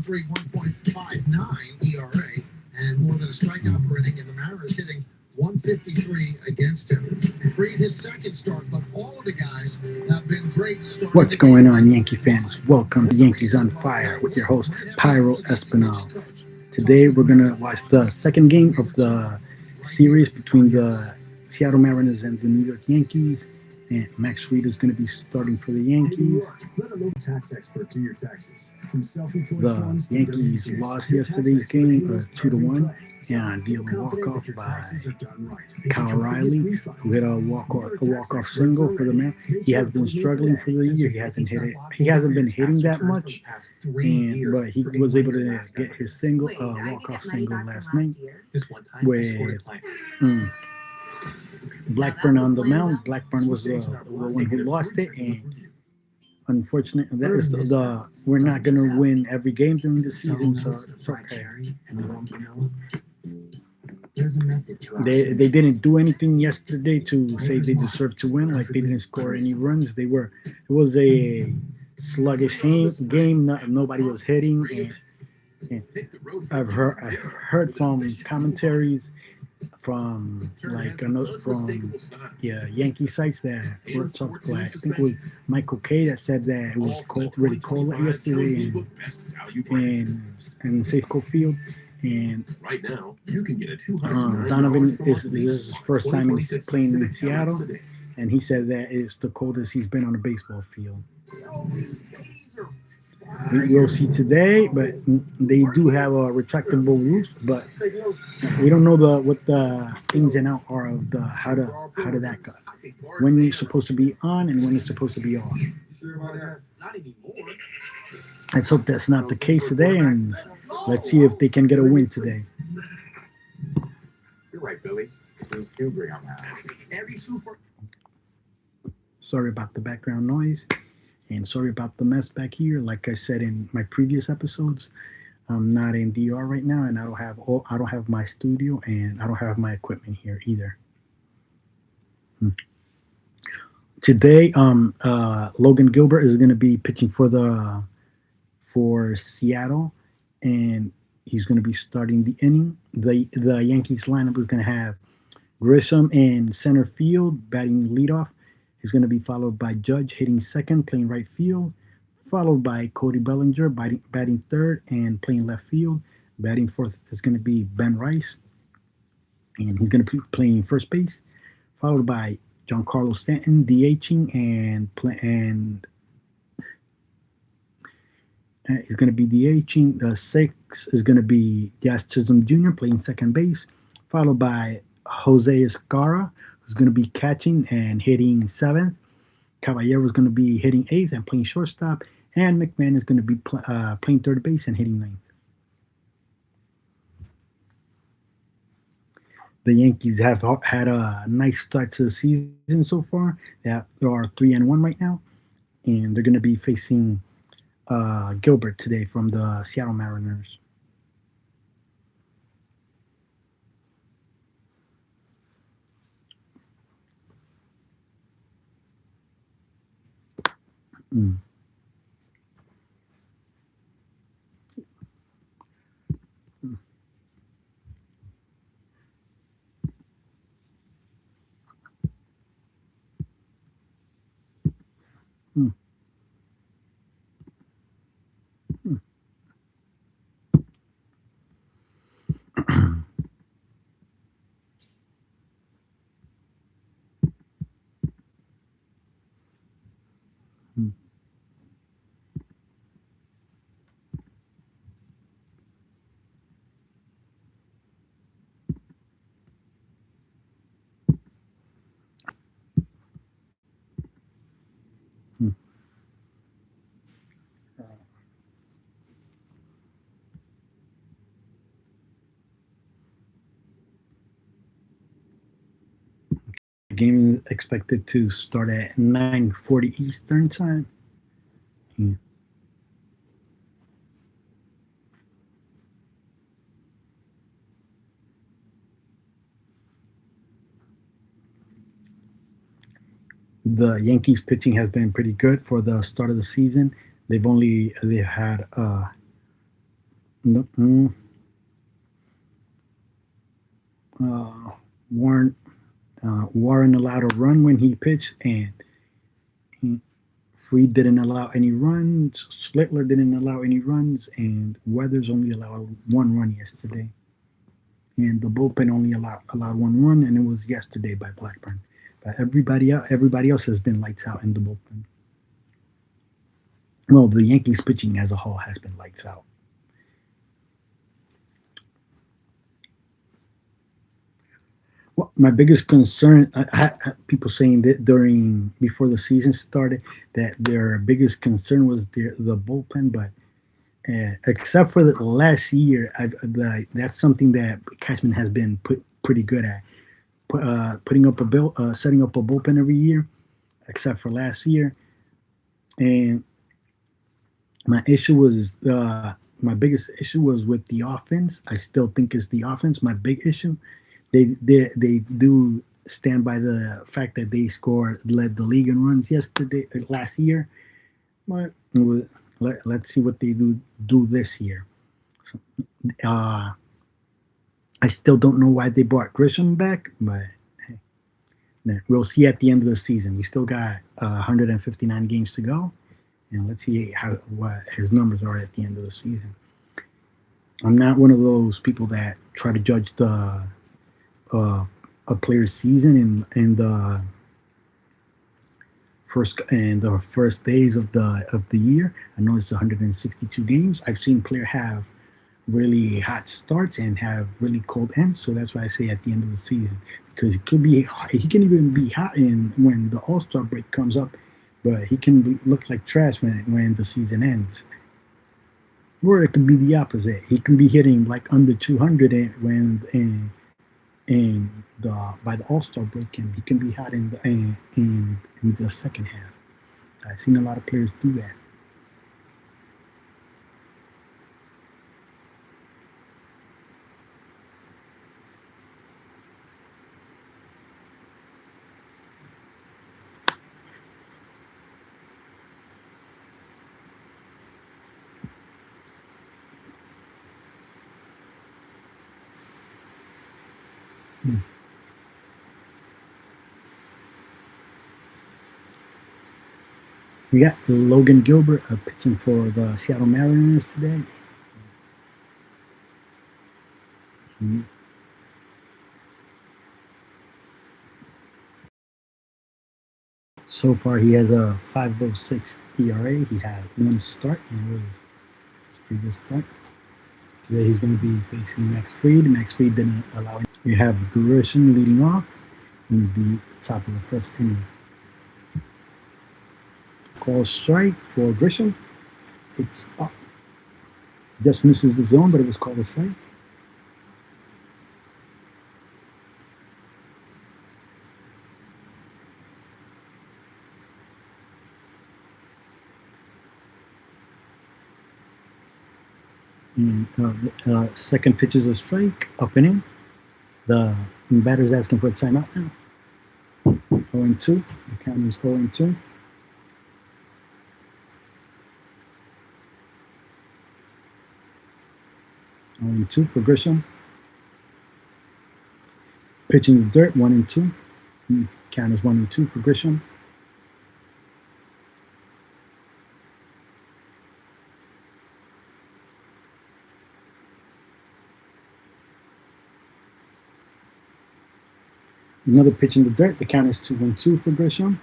0-3, 1.59 ERA, and more than a strikeout per inning. And the Mariners hitting 153 against him. Freed his second start, but all of the guys have been great starting. What's going on, Yankee fans? Welcome to Yankees on Fire with your host, Pyro Espinal. Today we're going to watch the second game of the series between the Seattle Mariners and the New York Yankees. And Max Fried is going to be starting for the Yankees. The Yankees lost yesterday's game 2-1 and via a walk-off by Kyle Riley, who hit a walk-off single for the man. He has been struggling for the year. He hasn't been hitting that much, but he was able to get his walk-off single last night with Blackburn on the mound. Blackburn was the one who lost it, and unfortunately, that is we're not going to win every game during the season, so it's okay. They didn't do anything yesterday to say they deserved to win. Like, they didn't score any runs. It was a sluggish game. Nobody was hitting, and I heard from commentaries from Yankee sites that were talking. I think it was Michael Kay that said that it was really cold yesterday in Safeco Field. And right now, you can get a Donovan is his first time playing in Seattle, and he said that it's the coldest he's been on a baseball field. We'll see today, but they do have a retractable roof, but we don't know what the ins and outs are of how did that go, when it's supposed to be on and when it's supposed to be off. Let's hope that's not the case today, and let's see if they can get a win today. You're right, Billy. Sorry about the background noise, and sorry about the mess back here. Like I said in my previous episodes, I'm not in DR right now, and I don't have my studio, and I don't have my equipment here either. Today, Logan Gilbert is going to be pitching for Seattle, and he's going to be starting the inning. The Yankees lineup is going to have Grisham in center field, batting leadoff. He's going to be followed by Judge hitting second, playing right field, followed by Cody Bellinger batting third and playing left field. Batting fourth is going to be Ben Rice, and he's going to be playing first base, followed by Giancarlo Stanton DHing and he's going to be DHing. The sixth is going to be Jazz Chisholm Jr. playing second base, followed by Jose Escarra, who's going to be catching and hitting seventh. Caballero is going to be hitting eighth and playing shortstop, and McMahon is going to be playing third base and hitting ninth. The Yankees have had a nice start to the season so far. They are 3-1 right now, and they're going to be facing Gilbert today from the Seattle Mariners. The game is expected to start at 9:40 Eastern time. The Yankees pitching has been pretty good for the start of the season. They've had No, uh, Warren Warren allowed a run when he pitched, and he, Freed didn't allow any runs. Slittler didn't allow any runs, and Weathers only allowed one run yesterday. And the bullpen only allowed one run, and it was yesterday by Blackburn. But everybody else has been lights out in the bullpen. Well, the Yankees pitching as a whole has been lights out. Well, my biggest concern, people saying that during before the season started, that their biggest concern was the bullpen, but except for the last year, that's something that Cashman has been pretty good at, putting up a setting up a bullpen every year, except for last year. And my issue was my biggest issue was with the offense. I still think it's the offense. My big issue, they do stand by the fact that they scored led the league in runs last year, but let's see what they do this year. So, uh, I still don't know why they brought Grisham back, but hey, we'll see at the end of the season. We still got 159 games to go, and let's see what his numbers are at the end of the season. I'm not one of those people that try to judge uh, a player's season in the first days of the year. I know it's 162 games. I've seen player have really hot starts and have really cold ends. So that's why I say at the end of the season, because he can even be hot in when the All Star break comes up, but he can look like trash when the season ends. Or it could be the opposite. He can be hitting like under 200 in the by the All Star break, and he can be hot in the second half. I've seen a lot of players do that. Hmm. We got Logan Gilbert pitching for the Seattle Mariners today. He, so far, he has a 5.06 ERA. He had one start, and it was his previous start. Today, he's going to be facing Max Fried. Max Fried didn't allow him. We have Grisham leading off in the top of the first inning. Call strike for Grisham. It's up. Just misses the zone, but it was called a strike. And second pitch is a strike, up and in. The batter's asking for a timeout now. 0 2. The count is 0 2. 0 2 for Grisham. Pitching the dirt, 1 2. Count is 1 2 for Grisham. Another pitch in the dirt. The count is 2 for Grisham.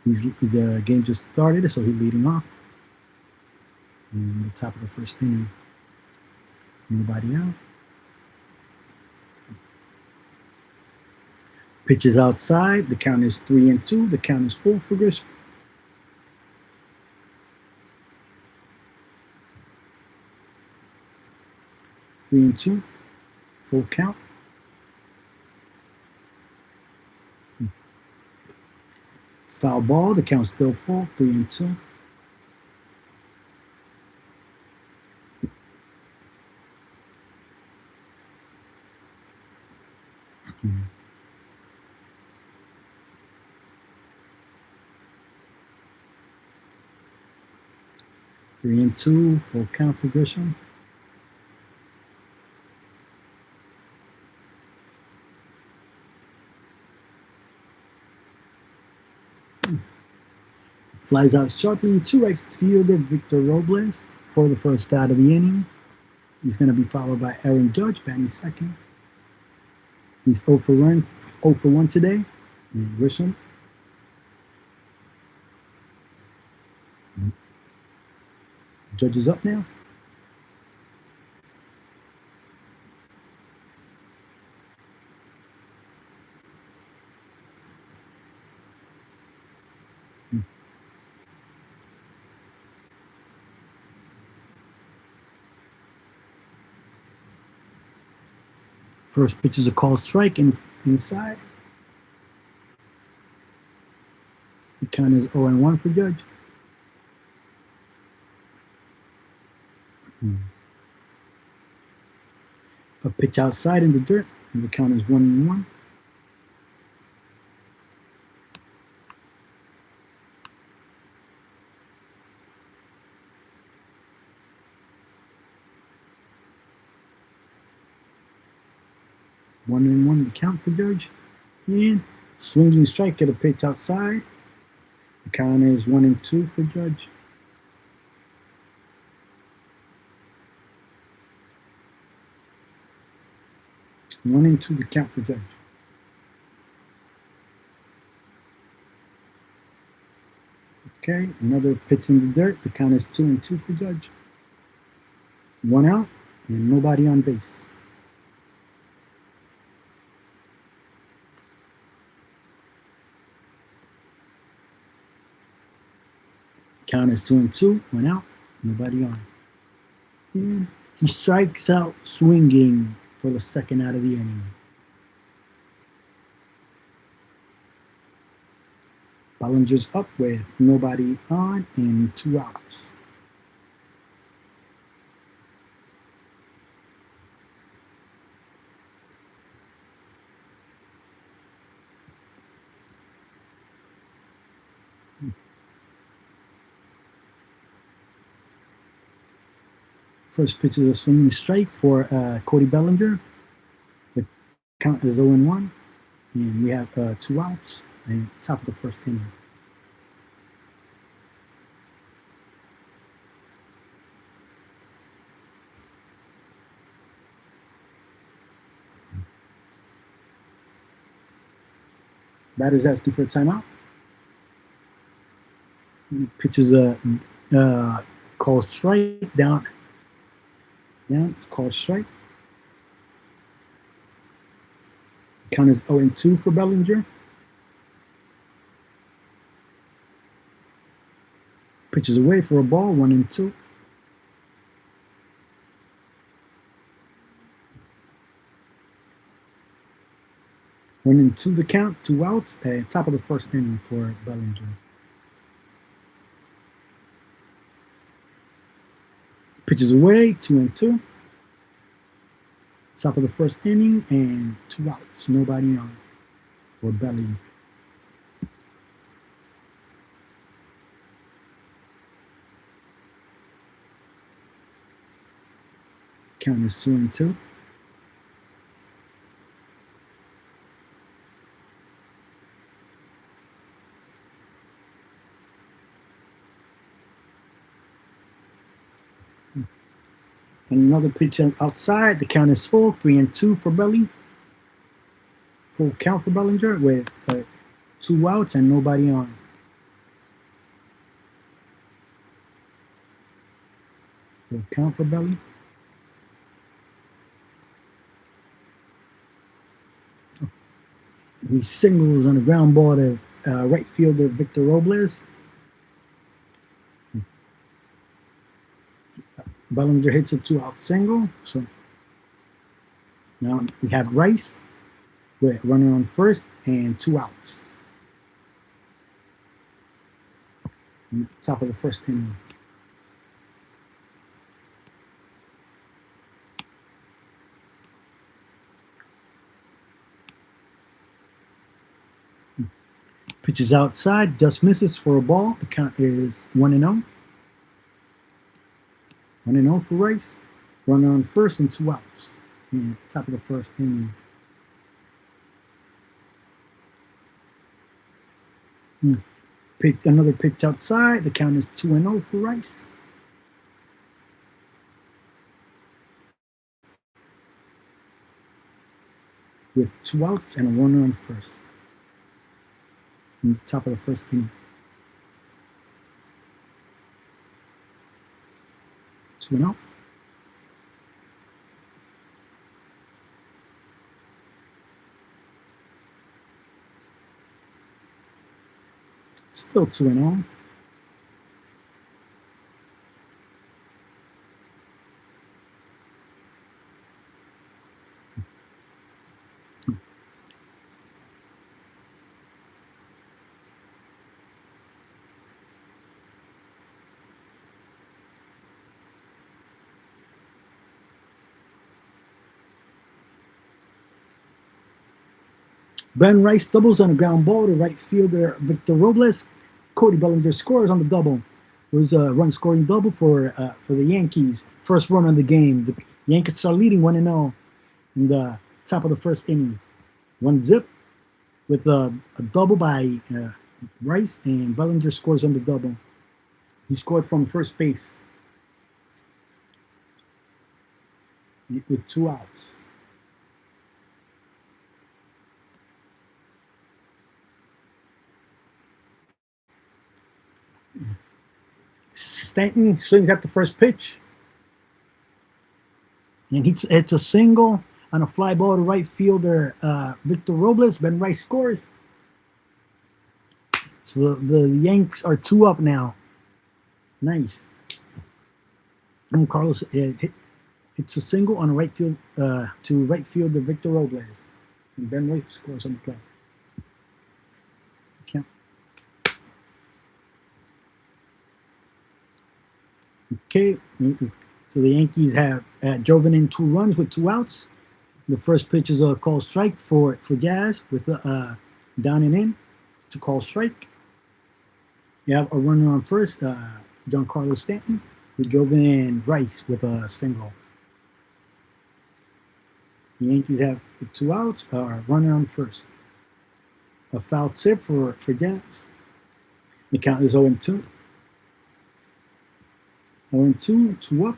The game just started, so he's leading off. In the top of the first inning, nobody out. Pitches outside. The count is 3 2. The count is full for Grisham. Three and two, full count. Foul ball. The count's still full. 3 2. 3-2, full count for Grisham. Flies out sharply to right fielder Victor Robles for the first out of the inning. He's going to be followed by Aaron Judge, batting second. He's 0 for 1 today. And Grisham. Judge is up now. First pitch is a called strike inside. The count is 0-1 for Judge. A pitch outside in the dirt, and the count is 1-1. One and one the count for Judge. And swinging strike at a pitch outside. The count is 1-2 for Judge. One and two the count for Judge. Okay, another pitch in the dirt. The count is 2-2 for Judge. One out and nobody on base. Count is 2-2. One out, nobody on. And he strikes out swinging for the second out of the inning. Ballinger's up with nobody on and 2 outs. First pitch is a swinging strike for Cody Bellinger. The count is 0-1, and we have 2 outs and top of the first inning. Batter's asking for a timeout. Pitches a called strike down. Yeah, it's called strike. Count is 0-2 for Bellinger. Pitches away for a ball, 1-2. One and two the count, 2 outs at top of the first inning for Bellinger. Pitches away, 2-2. Top of the first inning and 2 outs, nobody on for Belly. Count is 2-2. Another pitch outside. The count is full. 3-2 for Belly. Full count for Bellinger with 2 outs and nobody on. Full count for Belly. He singles on a ground ball to right fielder Victor Robles. Bellinger hits a 2-out single. So now we have Rice with runner on first and 2 outs. Top of the first inning. Pitches outside, just misses for a ball. The count is 1-0. 1-0 for Rice. Runner on first and 2 outs. And top of the first inning. Another pitch outside. The count is 2-0 for Rice. With 2 outs and a runner on first. And top of the first inning. 2-0. Still 2-0. Ben Rice doubles on a ground ball to right fielder Victor Robles. Cody Bellinger scores on the double. It was a run-scoring double for the Yankees. First run of the game. The Yankees are leading 1-0 in the top of the first inning. 1-0 with a double by Rice, and Bellinger scores on the double. He scored from first base with 2 outs. Stanton swings at the first pitch, and it's a single on a fly ball to right fielder Victor Robles. Ben Rice scores. So the Yanks are 2 up now. Nice. And Carlos hits a single on a right field to right fielder Victor Robles, and Ben Rice scores on the play. Count. Okay, so the Yankees have driven in 2 runs with 2 outs. The first pitch is a called strike for Jazz with down and in. It's a called strike. You have a runner on first, Giancarlo Stanton. We drove in Rice with a single. The Yankees have 2 outs, runner on first. A foul tip for Jazz. The count is 0-2. 0-2, 2 up.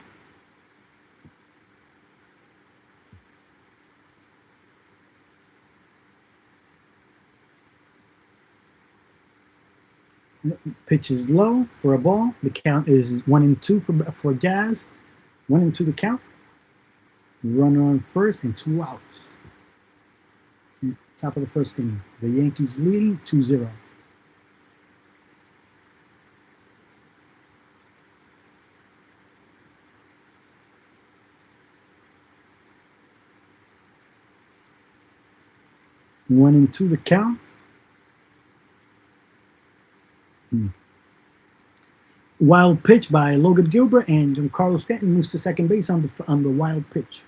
Pitch is low for a ball. The count is 1-2 for Jazz. 1-2 the count. Runner on first and 2 outs. Top of the first inning. The Yankees leading 2-0. One and two the count. Wild pitch by Logan Gilbert, and Giancarlo Stanton moves to second base on the wild pitch.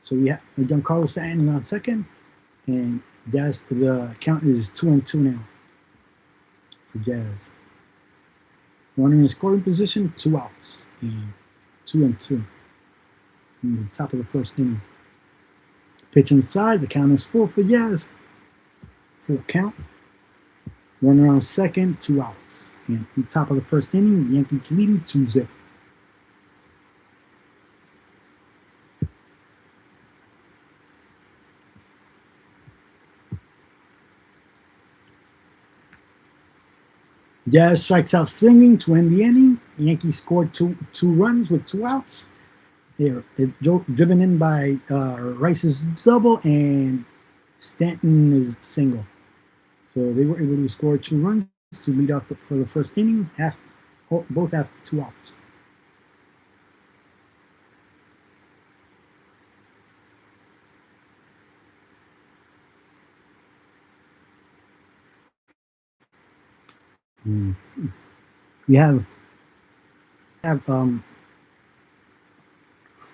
So we have Giancarlo Stanton on second, and the count is 2-2 now for Jazz. Runner in scoring position, 2 outs, and 2-2 in the top of the first inning. Pitch inside, the count is 4 for Jazz. Full count. Runner on second, 2 outs. And on top of the first inning, the Yankees leading 2-0. Jazz strikes out swinging to end the inning. The Yankees scored two runs with 2 outs. They're driven in by Rice's double and Stanton's single. So they were able to score 2 runs to lead off for the first inning, both after 2 outs. We have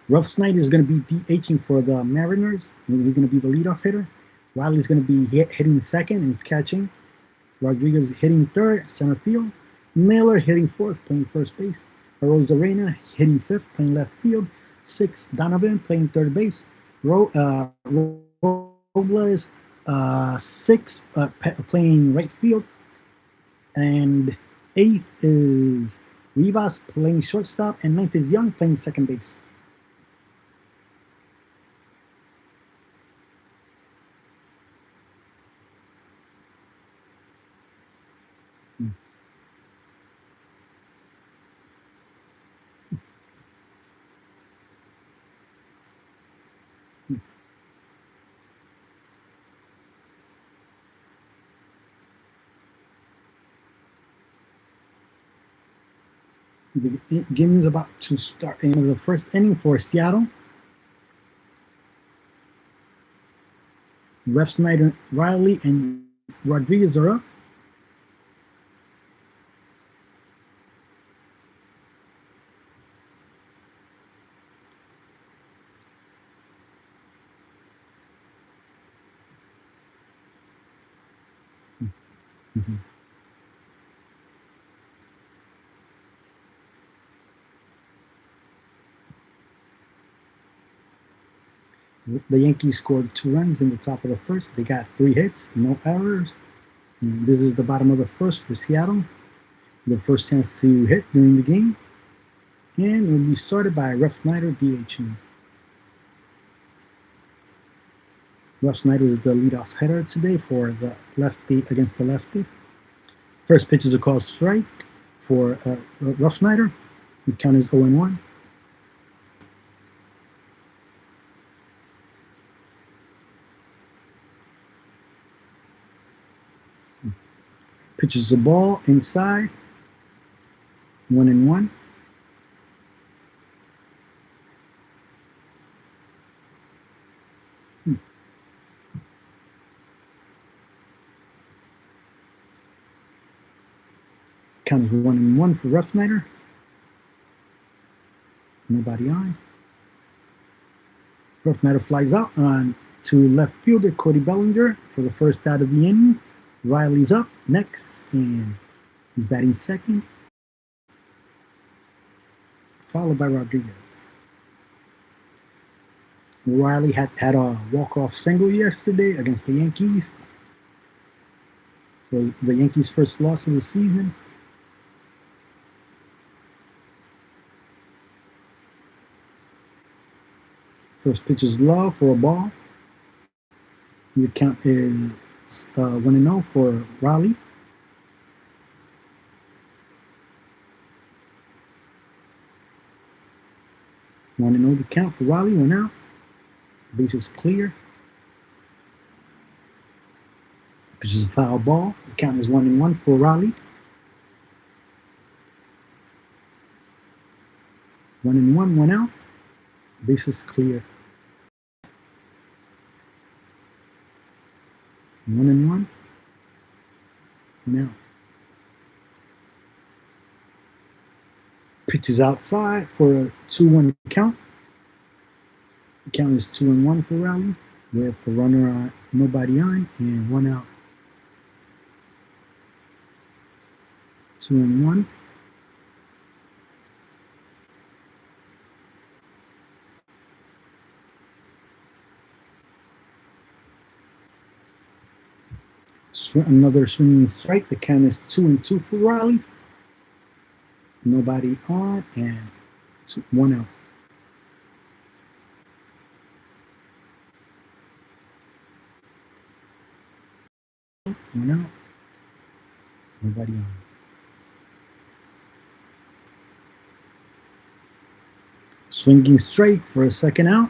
Rough Snyder is going to be DHing for the Mariners. He's going to be the leadoff hitter. Wiley's going to be hitting second and catching. Rodriguez hitting third, center field. Miller hitting fourth, playing first base. Rosarena hitting fifth, playing left field. Six, Donovan playing third base. Robles, six, playing right field. And eighth is Rivas playing shortstop. And ninth is Young playing second base. The game is about to start. In the first inning for Seattle, Ref Snyder, Riley, and Rodriguez are up. Mhm. The Yankees scored 2 runs in the top of the first. They got 3 hits, no errors. And this is the bottom of the first for Seattle. Their first chance to hit during the game. And it will be started by Ref Snyder DHing. Ref Snyder is the leadoff hitter today for the lefty against the lefty. First pitch is a called strike for Ref Snyder. The count is 0-1. Pitches the ball inside. 1-1. Count is 1-1 for Ref Snyder. Nobody on. Ref Snyder flies out on to left fielder Cody Bellinger for the first out of the inning. Riley's up next, and he's batting second, followed by Rodriguez. Riley had a walk-off single yesterday against the Yankees for the Yankees' first loss of the season. First pitch is low for a ball. The count is 1-0 for Riley. Want to know the count for Riley? 1 out. Base is clear. Pitch is a foul ball. The count is 1-1 for Riley. 1-1, 1 out. Base is clear. 1-1, 1 out. Pitch is outside for a 2-1 count. The count is 2-1 for Riley with a runner on, nobody on, and 1 out. 2-1. Another swinging strike. The count is 2-2 for Riley. Nobody on, and 1 out. One out. Nobody on. Swinging strike for a second out.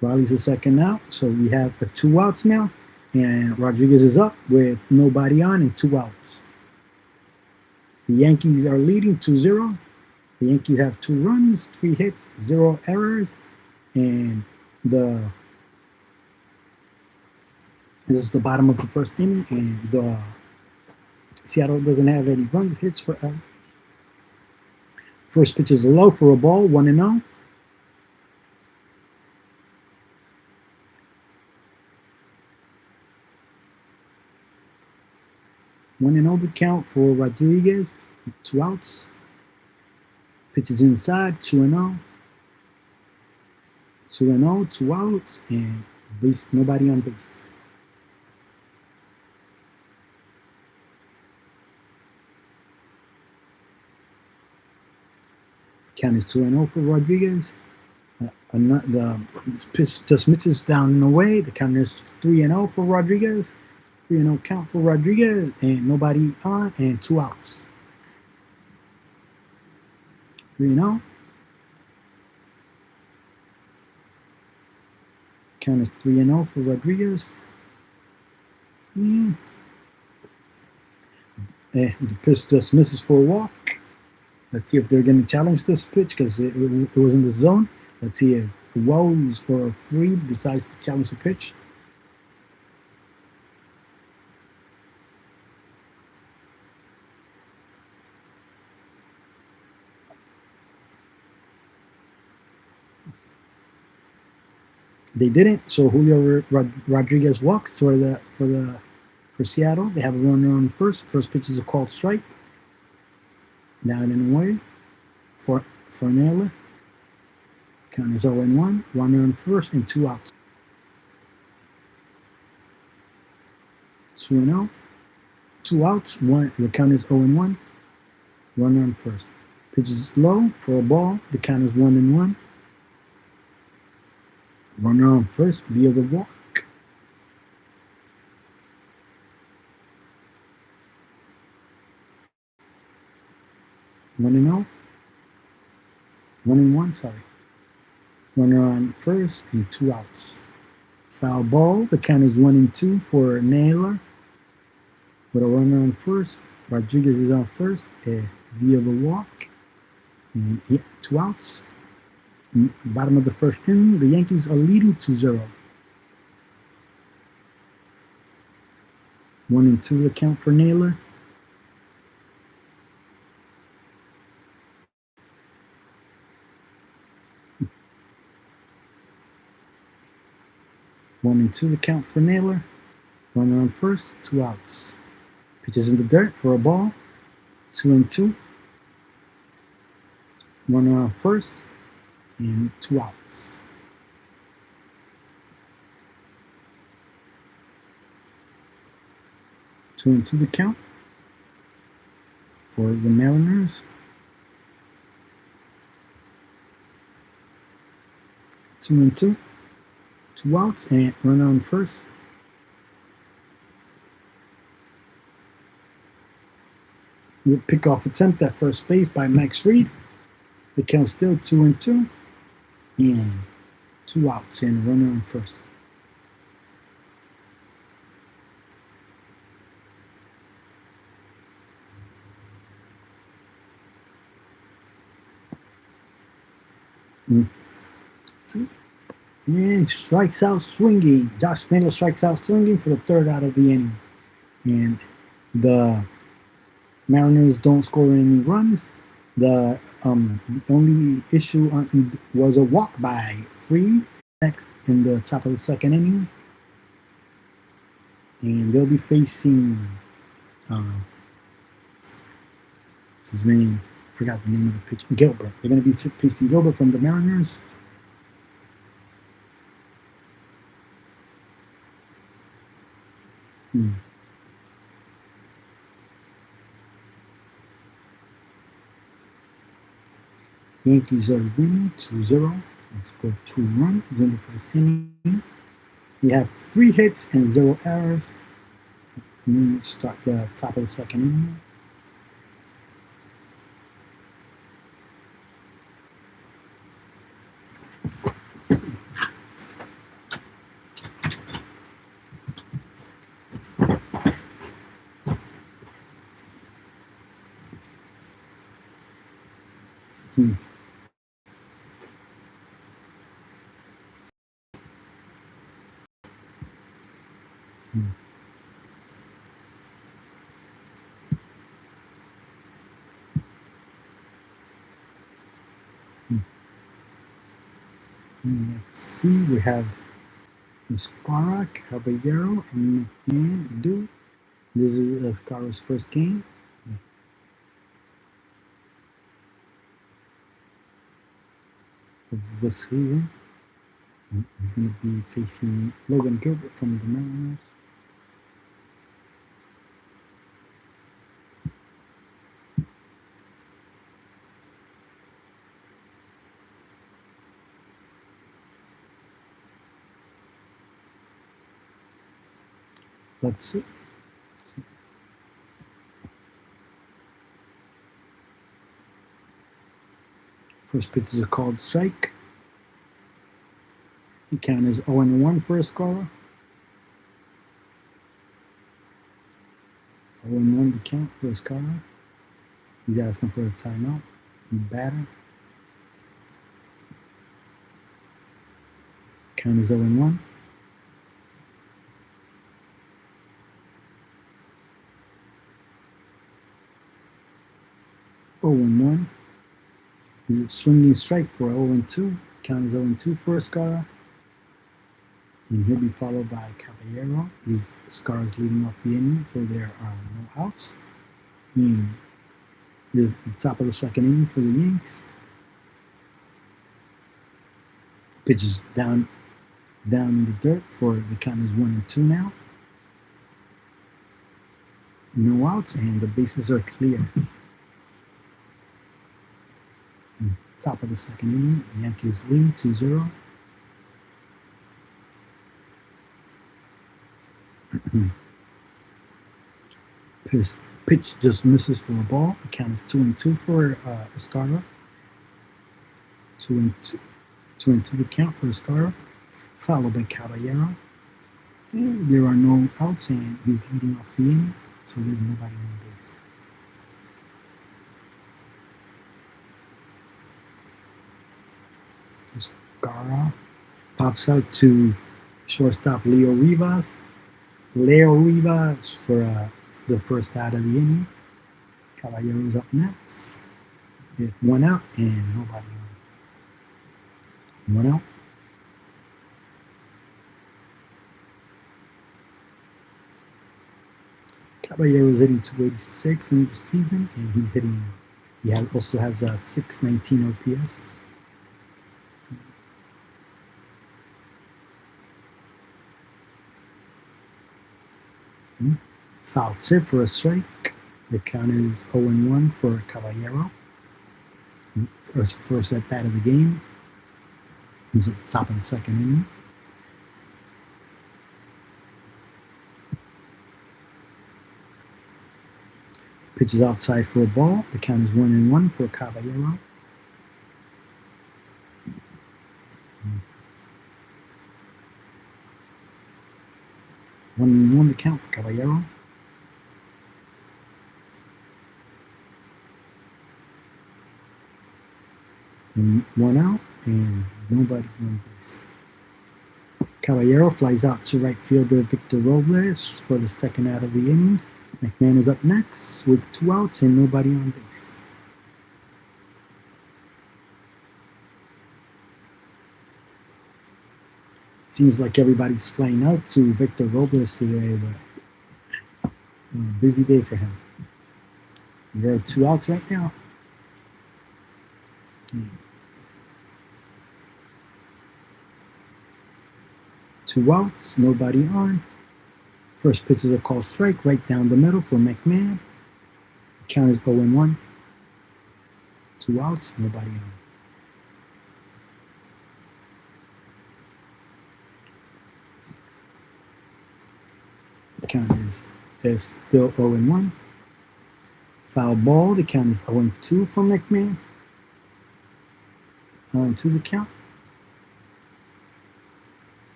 Riley's a second out, so we have 2 outs now, and Rodriguez is up with nobody on and 2 outs. The Yankees are leading 2-0. The Yankees have 2 runs, 3 hits, 0 errors, and this is the bottom of the first inning, and the Seattle doesn't have any runs, hits, or errors. First pitch is low for a ball, 1-0. One and 0 the count for Rodriguez, 2 outs. Pitches inside, 2-0. 2-0, 2 outs, and base, nobody on base. Count is 2-0 for Rodriguez. The pitch just misses down and away. The count is 3-0 for Rodriguez. 3-0 count for Rodriguez, and nobody on, and 2 outs. 3-0. Count is 3-0 for Rodriguez. The pitch just misses for a walk. Let's see if they're going to challenge this pitch because it was in the zone. Let's see if Wells or Freed decides to challenge the pitch. They didn't, so Julio Rodriguez walks for Seattle. They have a runner on first. First pitch is a called strike. Down and away for Naylor. Count is 0-1. Runner on first and 2 outs. 2-0. 2 outs. The count is 0-1. Runner on first. Pitch is low for a ball. The count is 1-1. Runner on first via the walk. One and 0. 1-1, sorry. Runner on first and 2 outs. Foul ball. The count is 1-2 for Naylor. With a runner on first. Rodriguez is on first via the walk. And 2 outs. Bottom of the first inning, the Yankees are leading 2-0. 1-2 the count for Naylor. One and two the count for Naylor. Runner on first, 2 outs. Pitches in the dirt for a ball. 2-2. Runner on first. And 2 outs. Two and two the count for the Mariners. 2-2. 2 outs and runner on first. Pickoff attempt at first base by Max Reed. The count still 2-2. And 2 outs and runner on first. See? And strikes out swinging. Josh Naylor strikes out swinging for the 3rd out of the inning. And the Mariners don't score any runs. The only issue was a walk by Freed next in the top of the 2nd inning. And they'll be facing, what's his name? I forgot the name of the pitcher. Gilbert. They're going to be facing Gilbert from the Mariners. Yankees are winning 2-0. Let's go 2 runs in the first inning. We have 3 hits and 0 errors. We start the top of the 2nd inning. Let's see, we have Escara, Caballero, and McMahon. This is Escara's first game. of the season. He's going to be facing Logan Gilbert from the Mariners. Let's see. First pitch is a called strike. The count is 0-1 for a scorer. 0-1 the count for a scorer. He's asking for a timeout. Batter. Count is 0-1. Oh and 1. Is a swinging strike for 0-2. Count is 0-2 for Escara. And he'll be followed by Caballero. These Escara's leading off the inning, so there are no outs. Here's the top of the second inning for the Yanks. Pitches down in the dirt for the count is 1-2 now. No outs, and the bases are clear. Top of the second inning, the Yankees lead 2-0. Pitch just misses for a ball. The count is 2-2 for Escara. 2-2 the count for Escara, followed by Caballero. There are no outs, and he's leading off the inning, so there's nobody on base. Escara pops out to shortstop Leo Rivas. Leo Rivas for the first out of the inning. Caballero's up next. With one out and nobody on. One out. Caballero's hitting 286 in the season, and he also has a 619 OPS. Foul tip for a strike. The count is 0-1 for Caballero. First at bat of the game. He's at the top of the second inning. Pitches outside for a ball. The count is 1-1 for Caballero. One the count for Caballero. And one out and nobody on base. Caballero flies out to right fielder Victor Robles for the second out of the inning. McMahon is up next with 2 outs and nobody on base. Seems like everybody's flying out to Victor Robles today, but busy day for him. There are 2 outs right now. 2 outs, nobody on. First pitch is a called strike right down the middle for McMahon. The count is 0-1. 2 outs, nobody on. The count is still 0-1. Foul ball. The count is 0-2 for McMahon. 0-2 the count.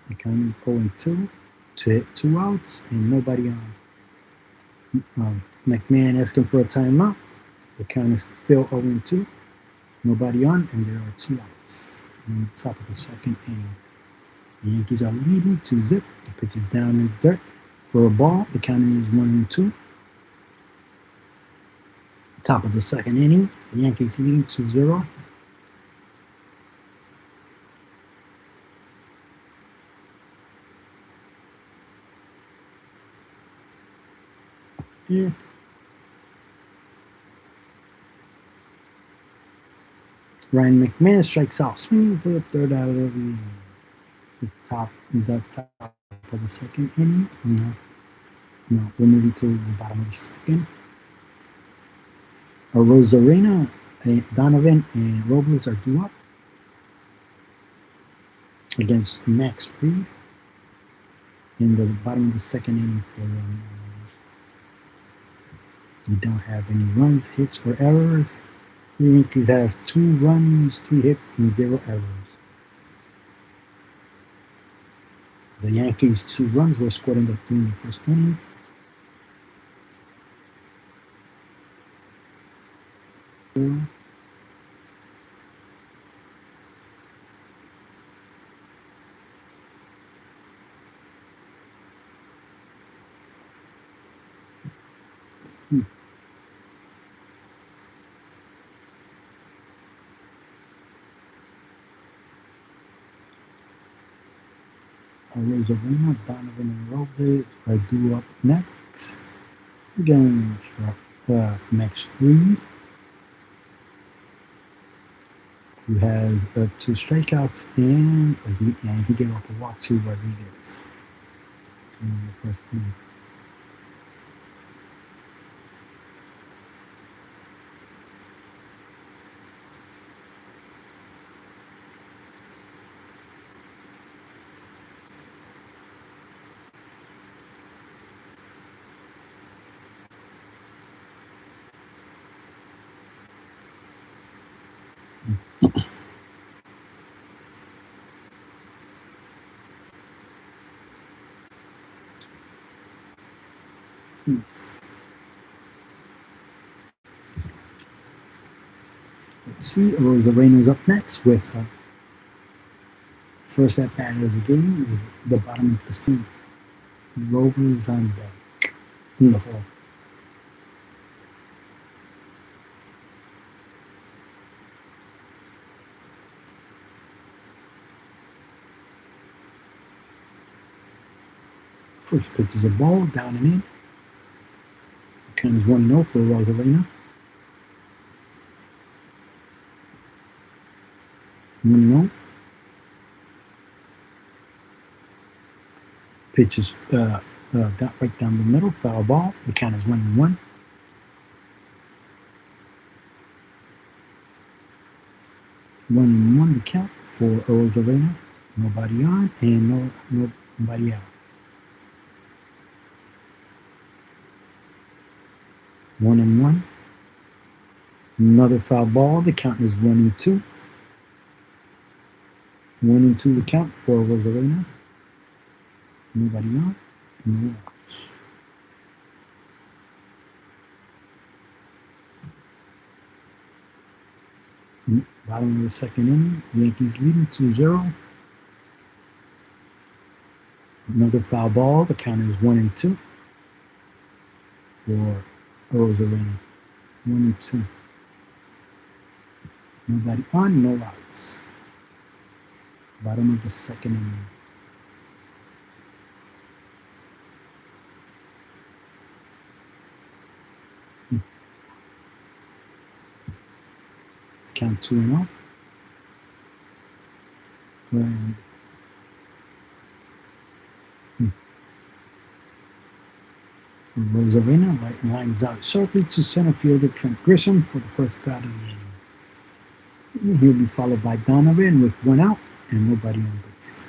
The count is 0-2 to hit 2 outs and nobody on. McMahon asking for a timeout. The count is still 0-2. Nobody on, and there are 2 outs. On the top of the second inning. The Yankees are leading 2-0. The pitch is down in the dirt for a ball. The count is 1-2. Top of the second inning. The Yankees leading 2-0. Yeah. Ryan McMahon strikes out swinging for the third out of the inning. It's the top of the second inning. No, we're moving to the bottom of the second. Rosarena, Donovan, and Robles are due up against Max Fried in the bottom of the second inning for the Mariners. We don't have any runs, hits, or errors. The Yankees have 2 runs, 3 hits, and 0 errors. The Yankees' 2 runs were scored in the first inning. Rosarena, Donovan, and Robles are due up next against Max Fried, who has 2 strikeouts, and he gave up a walk to Rodriguez in the first inning. Let's see, Rosarena's up next with first at bat of the game is the bottom of the scene. Robles on deck in the hole. First pitch is a ball, down and in. The count is 1-0 for Rosarena. 1-0. Pitch is right down the middle, foul ball. The count is 1-1. 1-1 the count for Rosarena. Nobody on and nobody out. 1-1. Another foul ball. The count is 1-2. 1-2 the count for Rosarena. Nobody on. No outs. Bottom of the second inning. Yankees leading 2-0. Another foul ball. The count is 1-2 for Rosarena. 1-2. Nobody on, no outs. Bottom of the second inning. Let's count 2-0. And Rosarena lines out sharply to center fielder Trent Grisham for the first out of the inning. He'll be followed by Donovan with 1 out and nobody on base.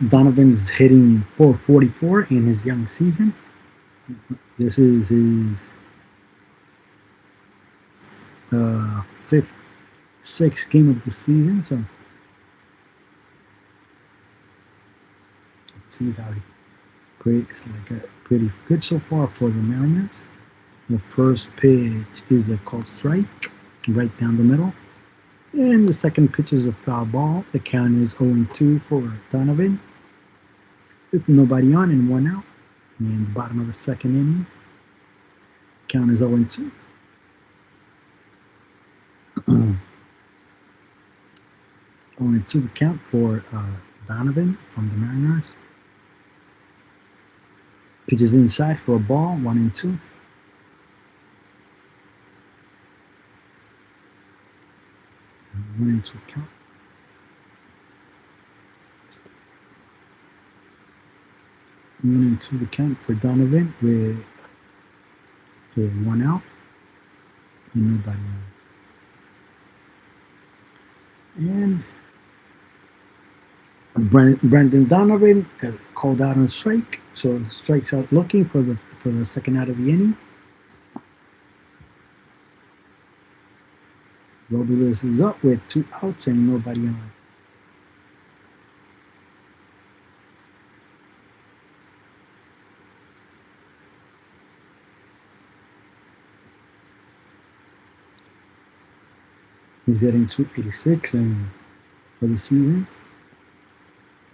Donovan's hitting .444 in his young season. This is his sixth game of the season, so let's see how it's pretty good so far for the Mariners. The first pitch is a called strike, right down the middle. And the second pitch is a foul ball. The count is 0-2 for Donovan, with nobody on and 1 out. And the bottom of the second inning, count is 0-2. 0-2 the count for Donovan from the Mariners. Pitches inside for a ball, 1-2. One and two count. One and two the count for Donovan with one out and nobody on. And Brandon Donovan called out on strike, so strikes out looking for the second out of the inning. Robles is up with 2 outs and nobody on. He's hitting 286 and for the season.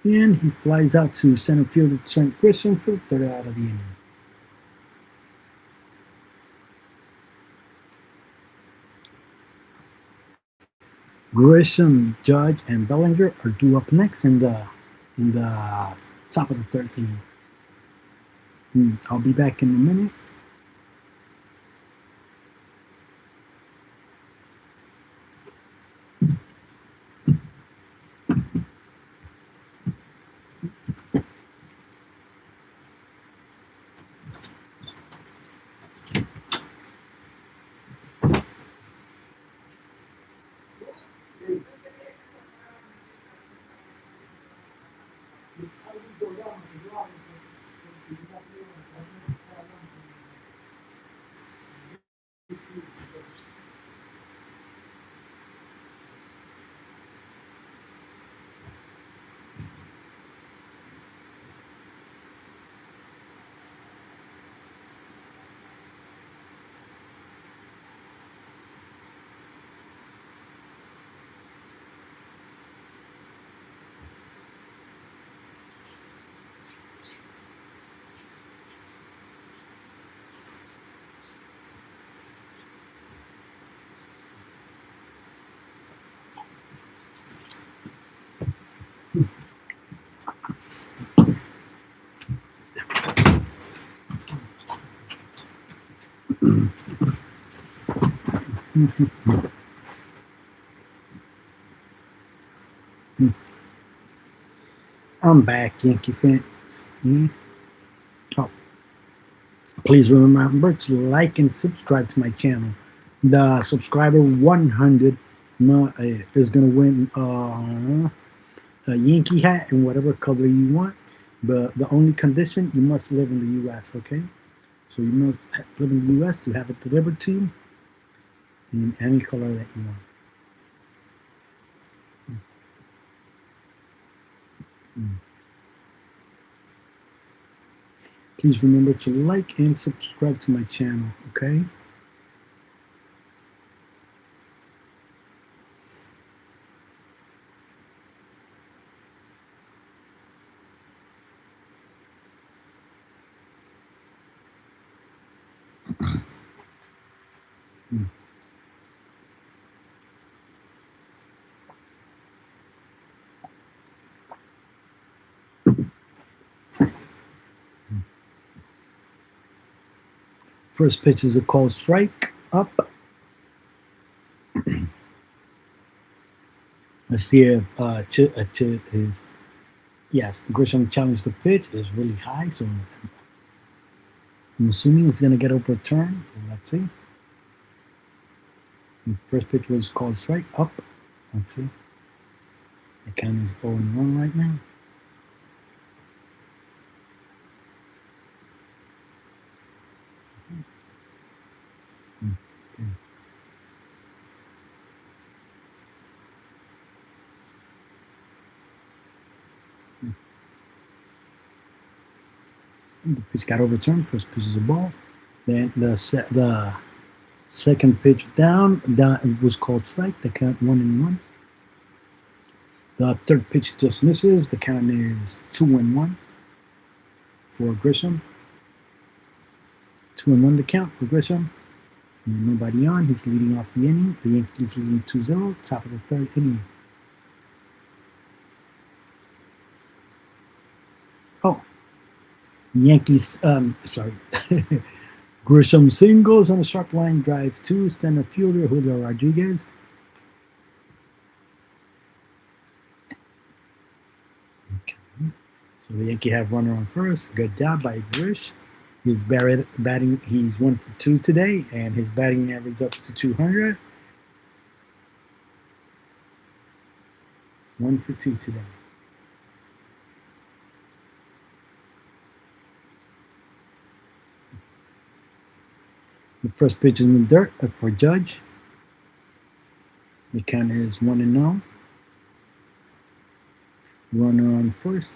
And he flies out to center fielder Trent Grisham for the third out of the inning. Grisham, Judge, and Bellinger are due up next in the top of the third inning. I'll be back in a minute. I'm back, Yankee fan. Oh, please remember to like and subscribe to my channel. The subscriber 100 is going to win a Yankee hat in whatever color you want. But the only condition, you must live in the U.S., okay? So you must live in the U.S. to have it delivered to you in any color that you want. Please remember to like and subscribe to my channel, okay? First pitch is a called strike, up. Let's see if yes, Grisham challenged the pitch is really high, so I'm assuming it's going to get overturned. Let's see. The first pitch was called strike, up. Let's see. The count is 0-1 right now. The pitch got overturned. First pitch is a ball. Then the second pitch down it was called strike. The count 1-1. The third pitch just misses. The count is 2-1 for Grisham. 2-1 the count for Grisham. And nobody on. He's leading off the inning. The Yankees leading 2-0. Top of the third inning. Oh, Yankees. Sorry. Grisham singles on the sharp line, drives two. Center fielder Julio Rodriguez. Okay. So the Yankee have runner on first. Good job by Grish. His batting. He's 1 for 2 today, and his batting average up to 200. 1 for 2 today. The first pitch is in the dirt for Judge. The count is 1-0. Runner on first.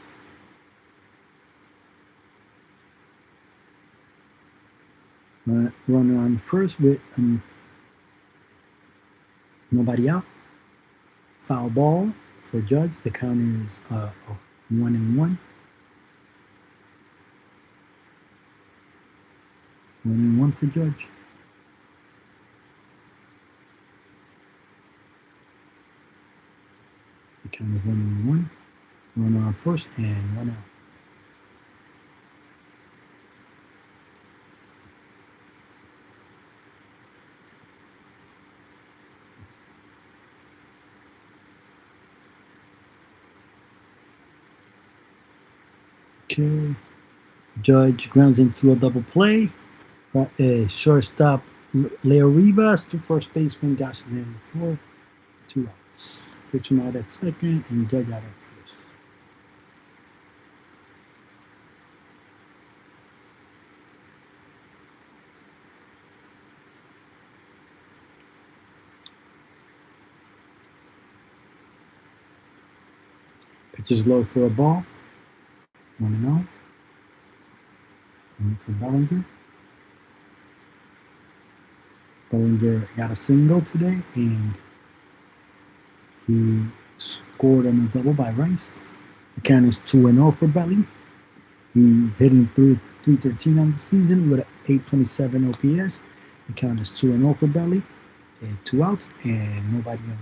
Runner on first with nobody out. Foul ball for Judge. The count is 1-1. 1-1 for Judge. The count is 1-1. Runner on first and 1 out. Okay. Judge grounds into a double play. Shortstop Leo Rivas to first baseman Gosselin in the fourth. 2 outs. Pitch him out at second and Judge out at first. Pitch is low for a ball. 1-0. One for Bellinger. Bellinger got a single today, and he scored on a double by Rice. The count is 2-0 for Belly. He hitting 313 on the season with an 827 OPS. The count is 2-0 for Belly. And 2 outs and nobody on.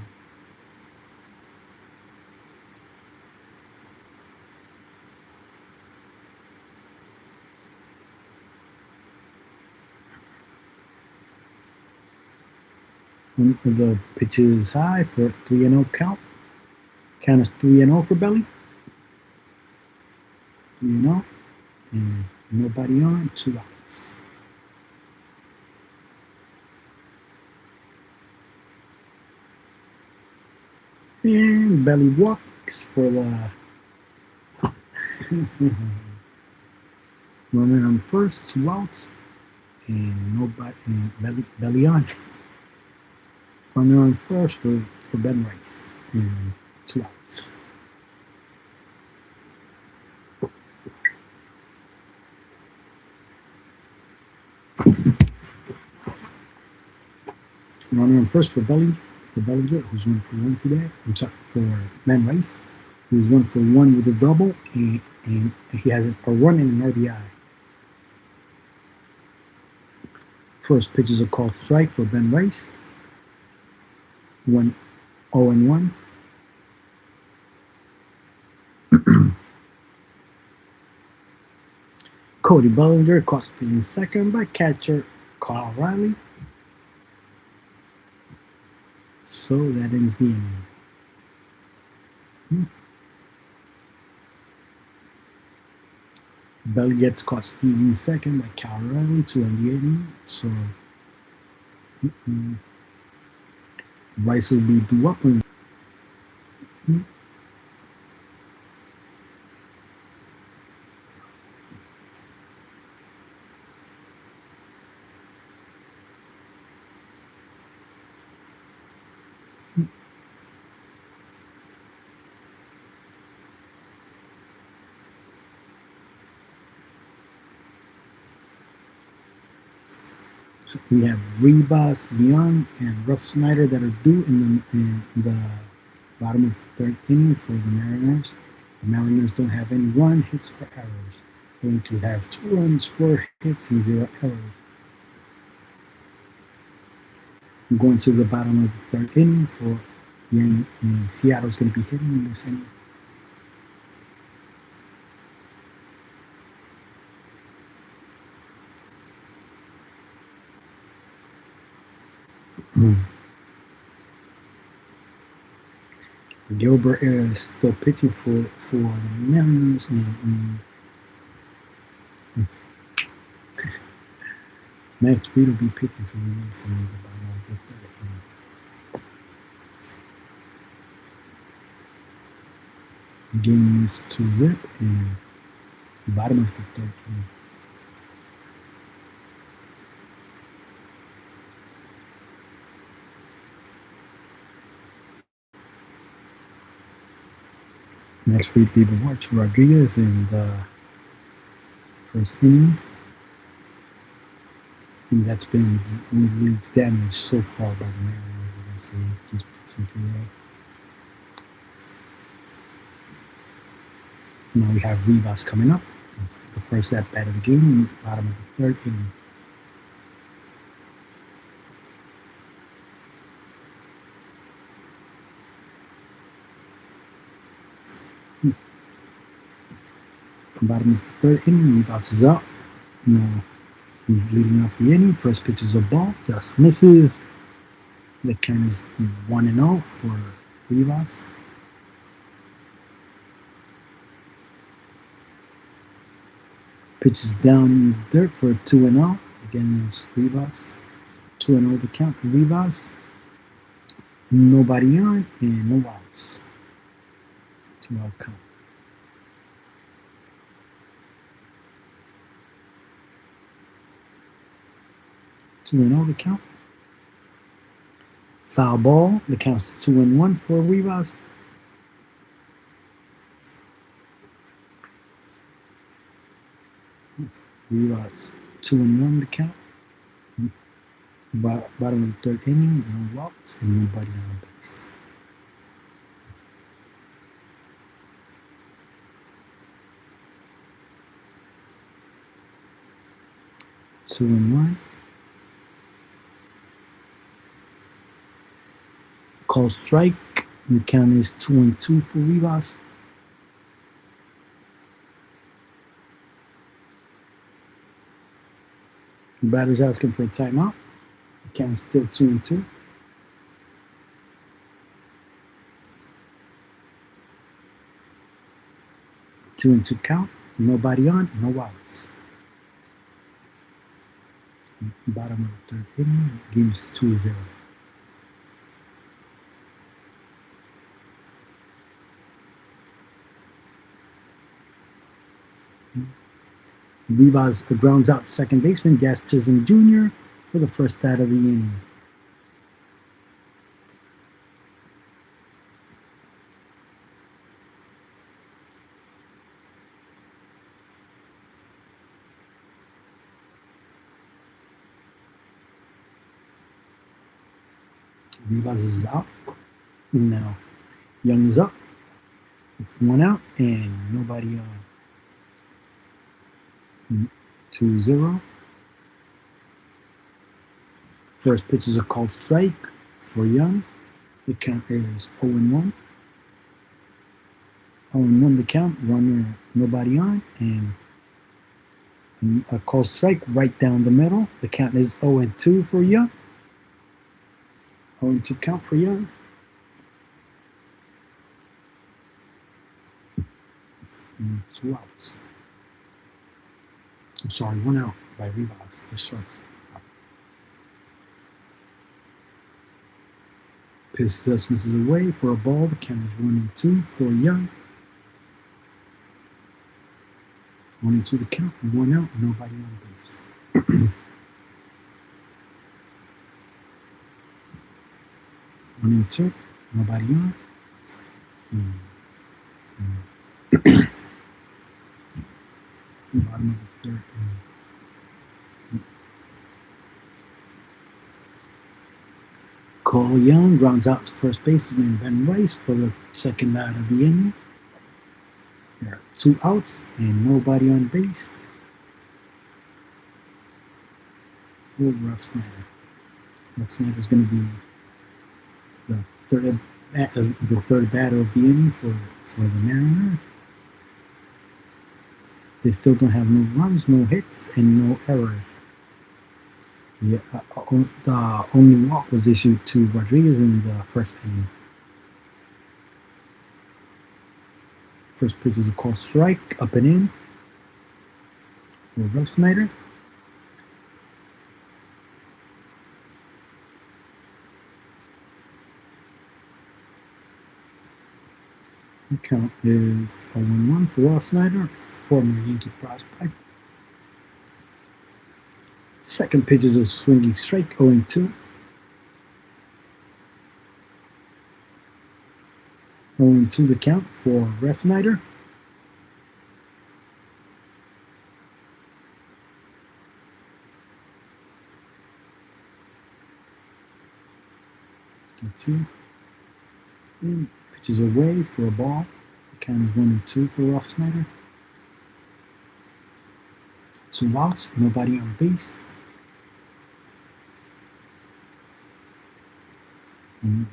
The pitch is high for 3-0 count. Count is 3-0 for Belly. 3-0 and nobody on. 2 outs. And Belly walks for the runner on first. 2 outs and nobody. And Belly on. Runner on first for Ben Rice. And 2 outs. Runner on first for Bellinger, who's 1 for 1 today. I'm sorry, for Ben Rice, who's 1 for 1 with a double, and he has a run and an RBI. First pitch is a called strike for Ben Rice. 0-1. Cody Bellinger caught stealing second by catcher Kyle Riley. So that ends the inning. Belly gets caught stealing second by Kyle Riley to end the inning. So Rice will be due up. So we have Rivas, Leon, and Ruff Snyder that are due in the bottom of the 3rd inning for the Mariners. The Mariners don't have any run hits or errors. The Yankees have 2 runs, 4 hits, and 0 errors. I'm going to the bottom of the 3rd inning for Seattle's going to be hitting in this inning. Gilbert is still pitching for the Mariners, and Max Fried will be pitching for the Yankees in the bottom of the third inning. The game is 2-0 and bottom of the third inning. Max Fried gave a walk to Rodriguez in the first inning, and that's been the only league's damage so far by the Mariners against the Yankees pitching today. Now we have Rivas coming up. It's the first at bat of the game, bottom of the third inning. Bottom of the third inning, Rivas is up. Now he's leading off the inning. First pitch is a ball, just misses. The count is 1-0 for Rivas. Pitch is down in the dirt for a 2-0. Again, it's Rivas. 2-0 the count for Rivas. Nobody on and no outs. 2-out count. The count. Foul ball. The count's 2-1 for Rivas. Rivas 2-1 the count. Bottom of the third inning, no outs and nobody on base. Two and one. Call strike. The count is 2-2 for Rivas. The batter's asking for a timeout. The count is still 2-2. Two and two count. Nobody on. No outs. Bottom of the third inning. Game is 2-0. Rivas grounds out second baseman Gastism Jr. for the first out of the inning. Rivas is out. Now Young is up. It's 1 out and nobody on. 2-0. First pitch is a called strike for Young. The count is 0-1. 0-1 the count. Runner, nobody on, and a called strike right down the middle. The count is 0-2 for Young. 0-2 count for Young. And 2 outs. I'm sorry, 1 out by Rivas. The strikes. Pitch just misses away for a ball. The count is 1-2 for Young. 1-2 the count. 1 out. Nobody on base. 1-2. Nobody on. Bottom of the third inning. Cole Young grounds out to first baseman Ben Rice for the second out of the inning. There are 2 outs and nobody on base. For Rough Snyder. Rough Snyder is going to be the third batter of the inning for the Mariners. They still don't have no runs, no hits, and no errors. Yeah, the only walk was issued to Rodriguez in the first inning. First pitch is a called strike, up and in for Refsnyder. The count is 0-1 for Ross Snyder, former Yankee prospect. Second pitch is a swinging strike, 0-2. 0-2 the count for Refsnyder. Let's see. Pitches away for a ball. The count is 1-2 for Refsnyder. 2 outs, nobody on base.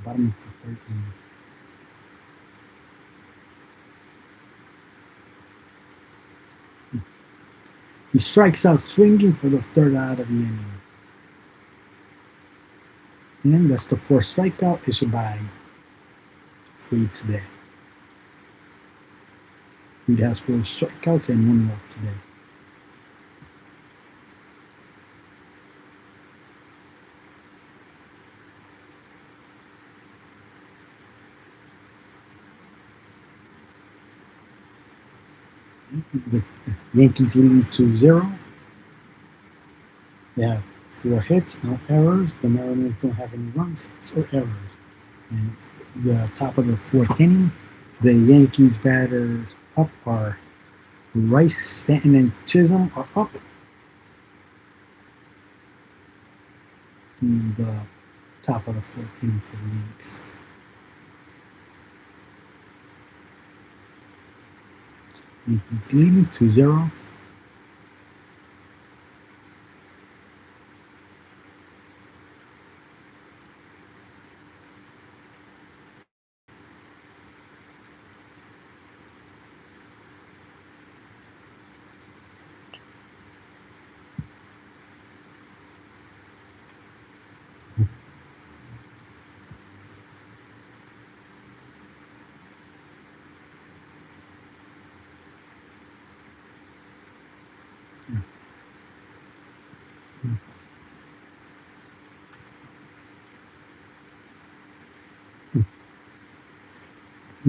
Bottom of the third inning. He strikes out swinging for the third out of the inning. And that's the fourth strikeout issued by Fried today. Fried has 4 strikeouts and 1 walk today. The Yankees leading 2-0. They have 4 hits, no errors. The Mariners don't have any runs, hits, or errors. And the top of the fourth inning, the Yankees batters up are Rice, Stanton, and Chisholm are up. In the top of the fourth inning for the Yankees. Yankees leading 2-0.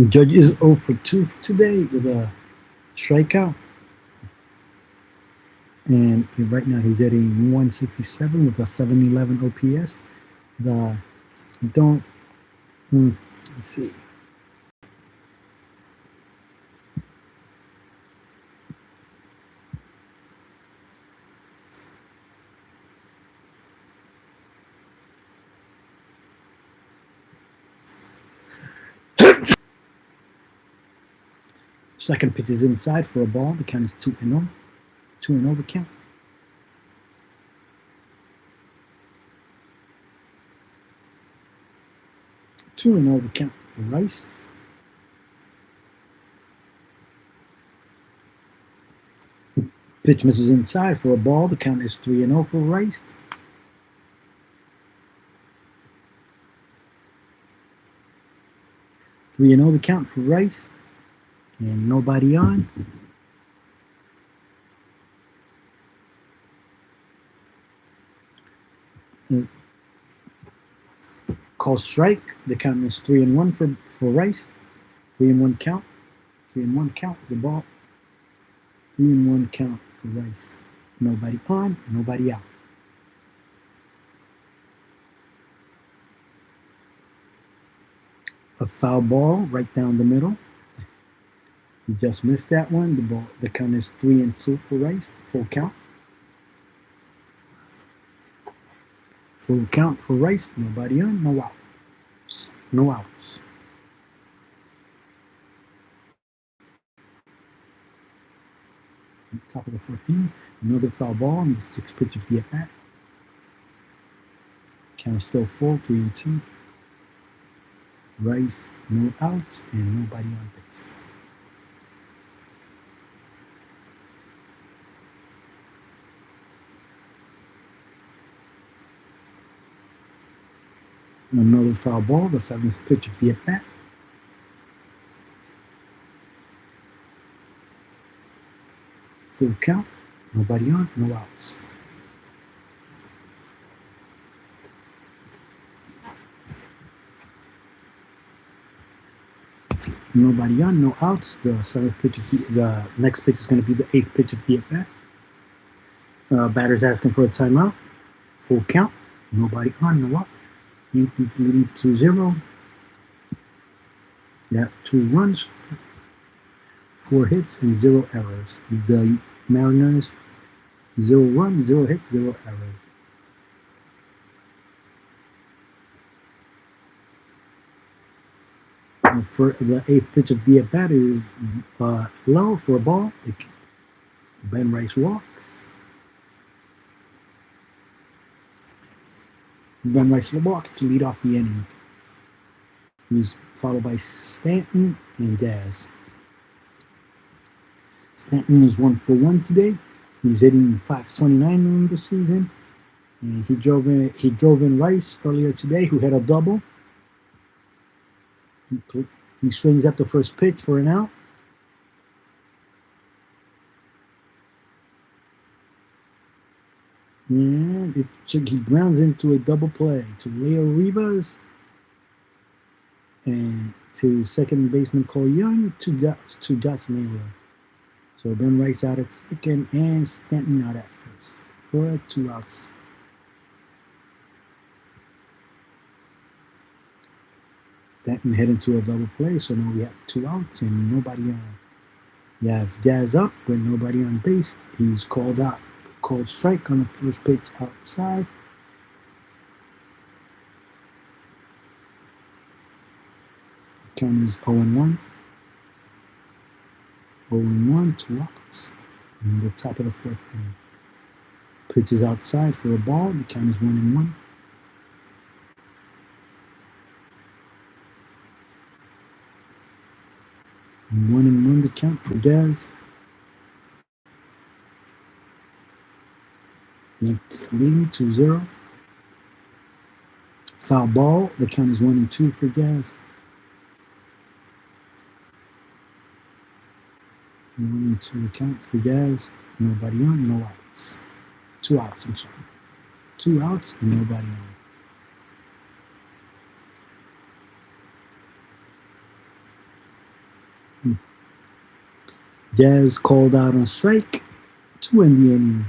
Judge is 0 for 2 today with a strikeout. And right now he's hitting 167 with a 711 OPS. Let's see. Second pitch is inside for a ball. The count is 2-0. 2-0 the count. 2-0 the count for Rice. Pitch misses inside for a ball. The count is 3-0 for Rice. Three and 0 the count for Rice. And nobody on. Call strike. The count is 3-1 for Rice. 3-1 count. 3-1 count for the ball. 3-1 count for Rice. Nobody on, nobody out. A foul ball right down the middle. He just missed that one. The count is 3-2 for Rice. Full count. Full count for Rice. Nobody on, no out. No outs. Top of the 14th. Another foul ball on the 6th pitch of the at-bat. Count is still full, 3-2. Rice, no outs, and nobody on base. Another foul ball, the seventh pitch of the at bat. Full count, nobody on, no outs. Nobody on, no outs. The seventh pitch of the next pitch is going to be the eighth pitch of the at bat. Batter's asking for a timeout. Full count, nobody on, no outs. Yankees leading 2-0. Got 2 runs, 4 hits, and 0 errors. The Mariners, 0 runs, 0 hits, 0 errors. For the eighth pitch of the at bat is low for a ball. Ben Rice walks. Ben Rice walks to lead off the inning. He's followed by Stanton and Daz. Stanton is 1 for 1 today. He's hitting .529 in the season. And he drove in Rice earlier today, who had a double. He swings at the first pitch for an out. And he grounds into a double play to Leo Rivas and to second baseman Cole Young, to Josh Naylor. So Ben Rice out at second and Stanton out at first for 2 outs. Stanton heading to a double play, so now we have 2 outs and nobody on. You have Jazz up with nobody on base. He's called strike on the first pitch outside. Count is 0-1. 0-1, 2 outs. And the top of the fourth inning. Pitch is outside for a ball. The count is 1-1. And 1-1 the count for Jazz. Yankees leading 2-0. Foul ball. The count is 1-2 for Jazz. 1-2 count for Jazz. Nobody on, no outs. 2 outs, I'm sorry. 2 outs and nobody on. Jazz called out on strike to end the inning.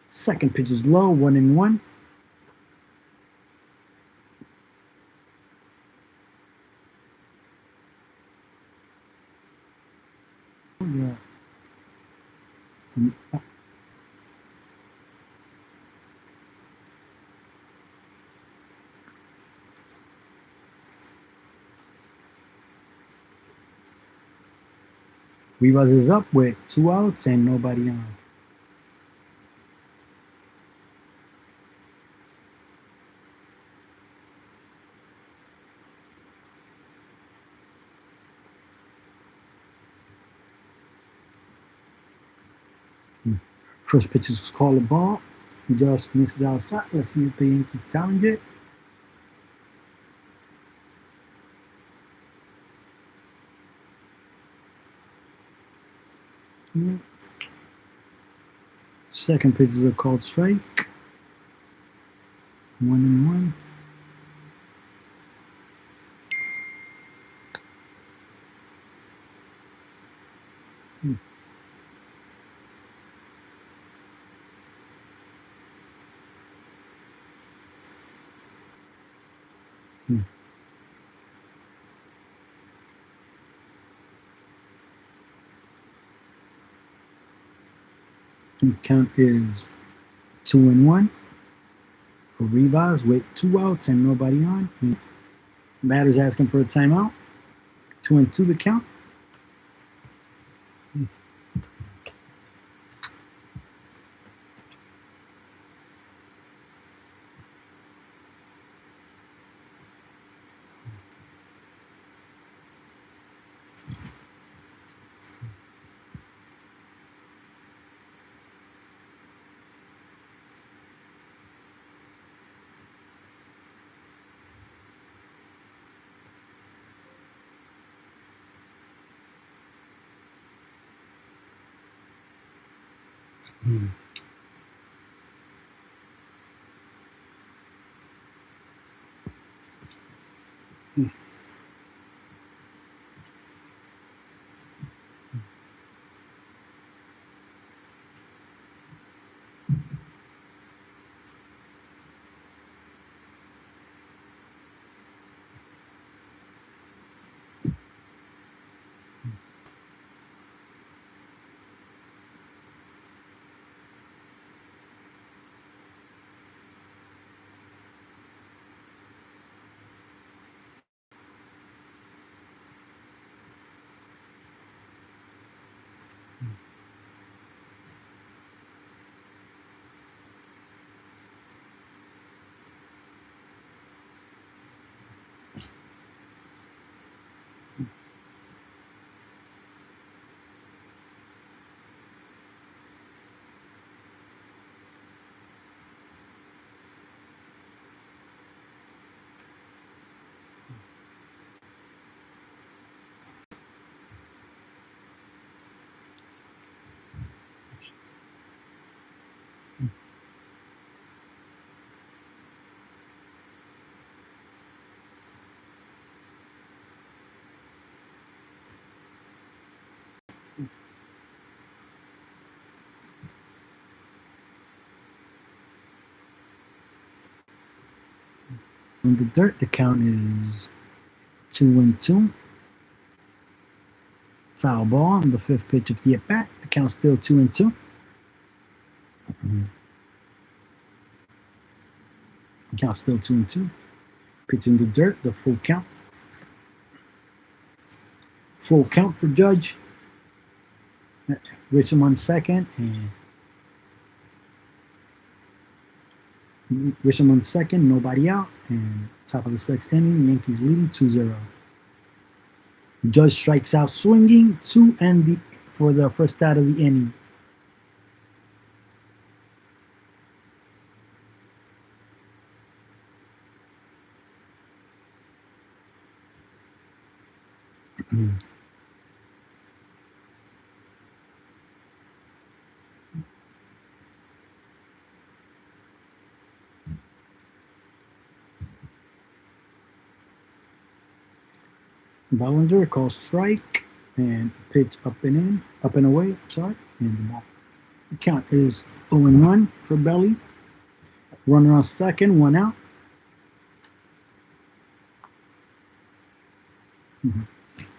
Second pitch is low, 1-1. Yeah. Rivas is up with 2 outs and nobody on. First pitch is called a ball. He just misses outside. Let's see if the Yankees challenge it. Second pitch is a called strike. 1-1. The count is 2-1 for Rivas with 2 outs and nobody on. And batter's asking for a timeout. 2-2 the count. Hmm. In the dirt, the count is 2-2. Foul ball on the fifth pitch of the at bat. The count's still 2-2. The count's still 2-2. Pitch in the dirt, the full count. Full count for Judge. Grisham on second, and Grisham on second, nobody out, and top of the sixth inning, Yankees leading 2-0. Judge strikes out swinging, 2 and for the first out of the inning. Bellinger calls strike and pitch up and away. Sorry, and the ball. The count is 0-1 for Belly. Runner on second, 1 out.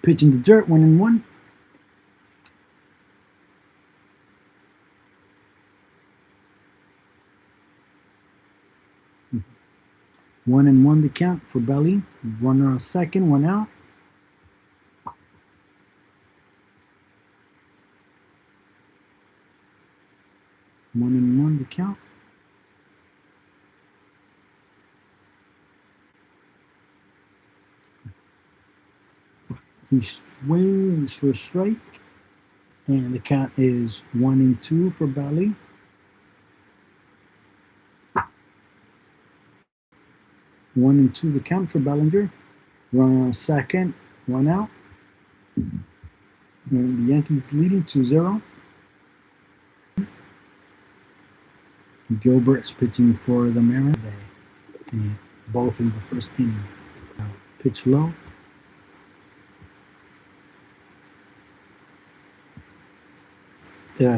Pitch in the dirt, 1-1. One and one the count for Belly. Runner on second, 1 out. One and one the count. He swings for a strike, and the count is 1-2 for Belly. One and two the count for Bellinger. Runner on second, 1 out. And the Yankees leading 2-0. Gilbert's pitching for the Mariners. And both in the first inning. Pitch low.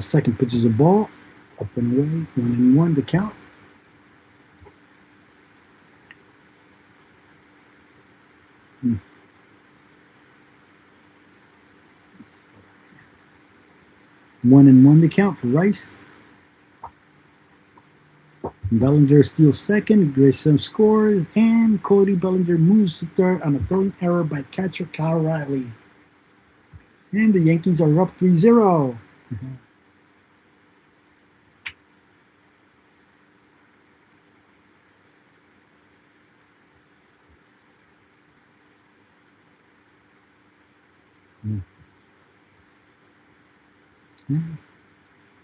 Second pitch is a ball. Up and away. 1-1 the count. One and one the count for Rice. Bellinger steals second, Grissom scores, and Cody Bellinger moves to third on a throwing error by catcher Kyle Riley. And the Yankees are up 3-0.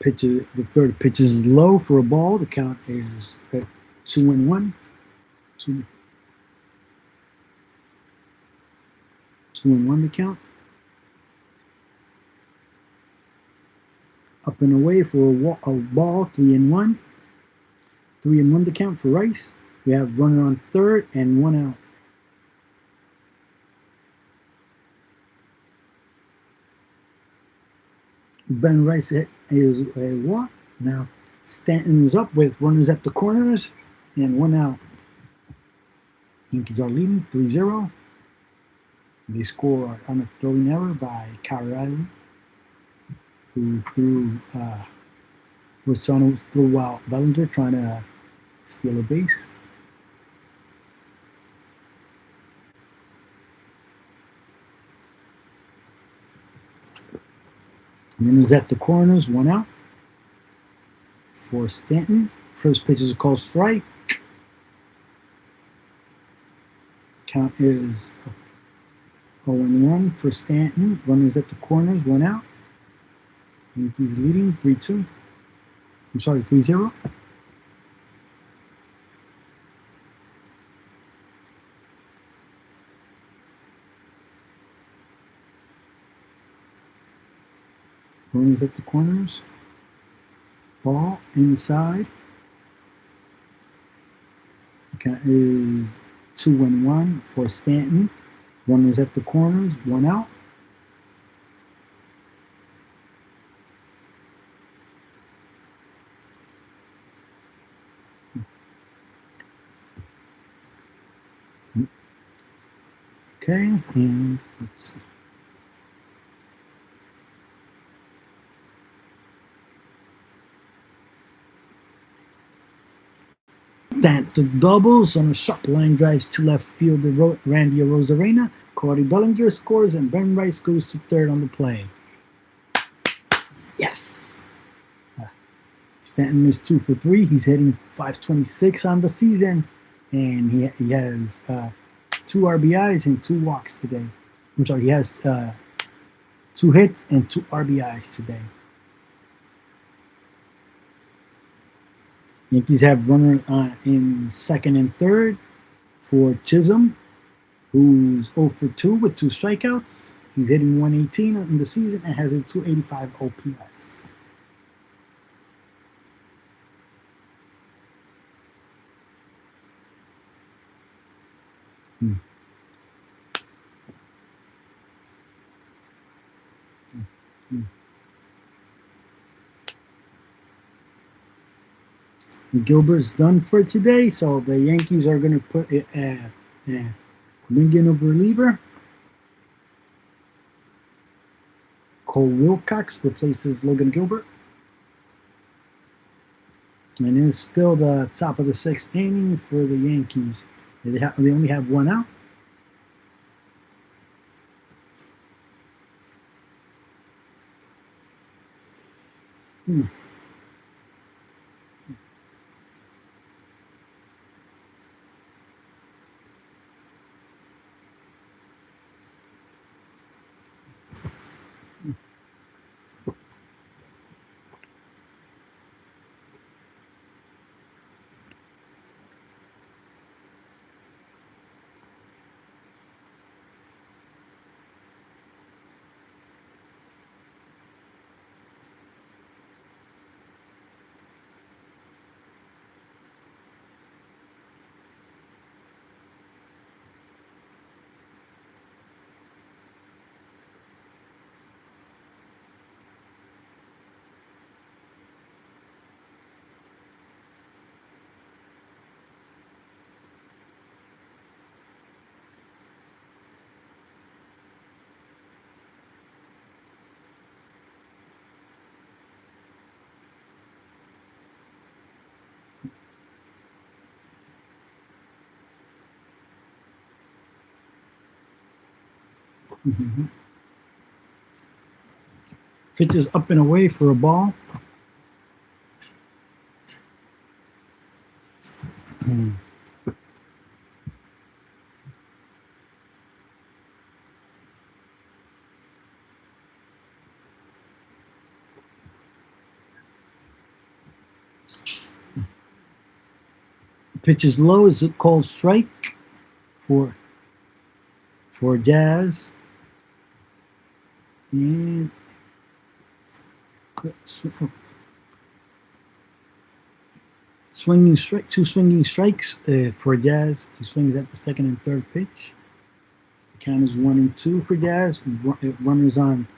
The third pitch is low for a ball. The count is 2-1. 2-1 the count. Up and away for a ball, 3-1. 3-1 the count for Rice. We have runner on third and one out. Ben Rice is a walk. Now Stanton is up with runners at the corners and one out. Yankees are leading 3-0. They score on a throwing error by Kyle Riley, who was trying to throw out Bellinger, trying to steal a base. Runners at the corners, one out for Stanton. First pitch is a called strike. Count is 0-1 for Stanton. Runners at the corners, one out. Yankees leading 3-2. I'm sorry, 3-0. Runners at the corners. Ball inside. Count is 2-1 for Stanton. Runners at the corners, one out. Okay, and let's see. Stanton doubles on a sharp line drives to left fielder Randy Arozarena. Cody Bellinger scores, and Ben Rice goes to third on the play. Yes! Stanton is 2 for 3. He's hitting .526 on the season, and he has 2 RBIs and 2 walks today. I'm sorry, he has 2 hits and 2 RBIs today. Yankees have runner in second and third for Chisholm, who's 0 for 2 with 2 strikeouts. He's hitting .118 in the season and has a .285 OPS. Gilbert's done for today, so the Yankees are going to put it bring in a reliever. Cole Wilcox replaces Logan Gilbert. And it's still the top of the 6th inning for the Yankees. They only have one out. Mhm. Pitches up and away for a ball. Pitches low is called strike for Jazz. And swinging strike, two swinging strikes for Jazz. He swings at the second and third pitch. The count is 1-2 for Jazz. Runners on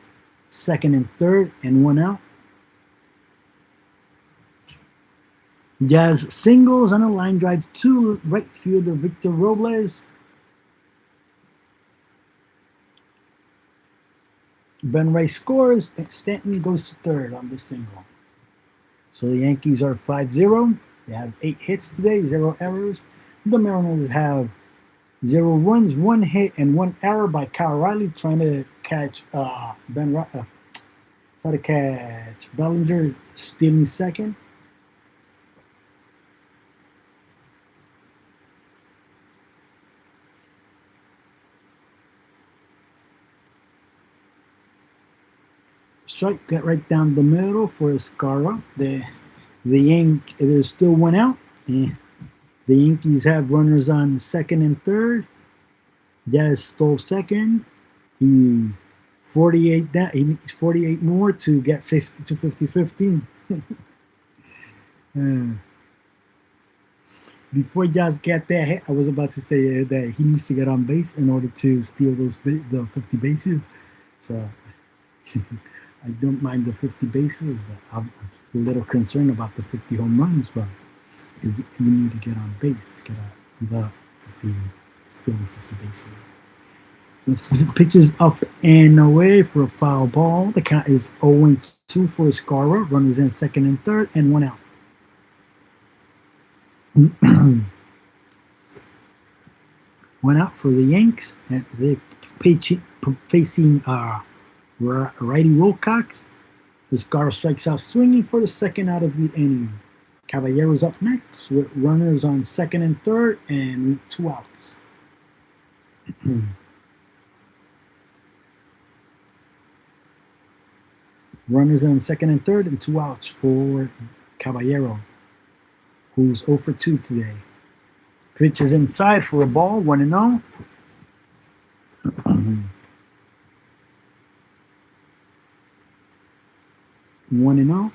second and third, and one out. Jazz singles on a line drive to right fielder Victor Robles. Ben Rice scores, and Stanton goes to third on the single. So the Yankees are 5-0. They have 8 hits today, 0 errors. The Mariners have 0 runs, 1 hit, and 1 error by Kyle Riley trying to catch Bellinger stealing second. Strike got right down the middle for Escara. There's still one out. The Yankees have runners on second and third. Jazz stole second. He's 48 down. He needs 48 more to get 50 to 50-15. Before Jazz get that hit, I was about to say that he needs to get on base in order to steal the 50 bases. So I don't mind the 50 bases, but I'm a little concerned about the 50 home runs, but because you need to get on base to get the 50, steal the 50 bases. The pitch is up and away for a foul ball. The count is 0-2 for Escara. Runners in second and third, and one out. One out for the Yanks. They're facing righty Wilcox. Escara strikes out swinging for the second out of the inning. Caballero's up next with runners on second and third and 2 outs. Runners on second and third and 2 outs for Caballero, who's 0 for 2 today. Pitch is inside for a ball, 1-0. 1-0.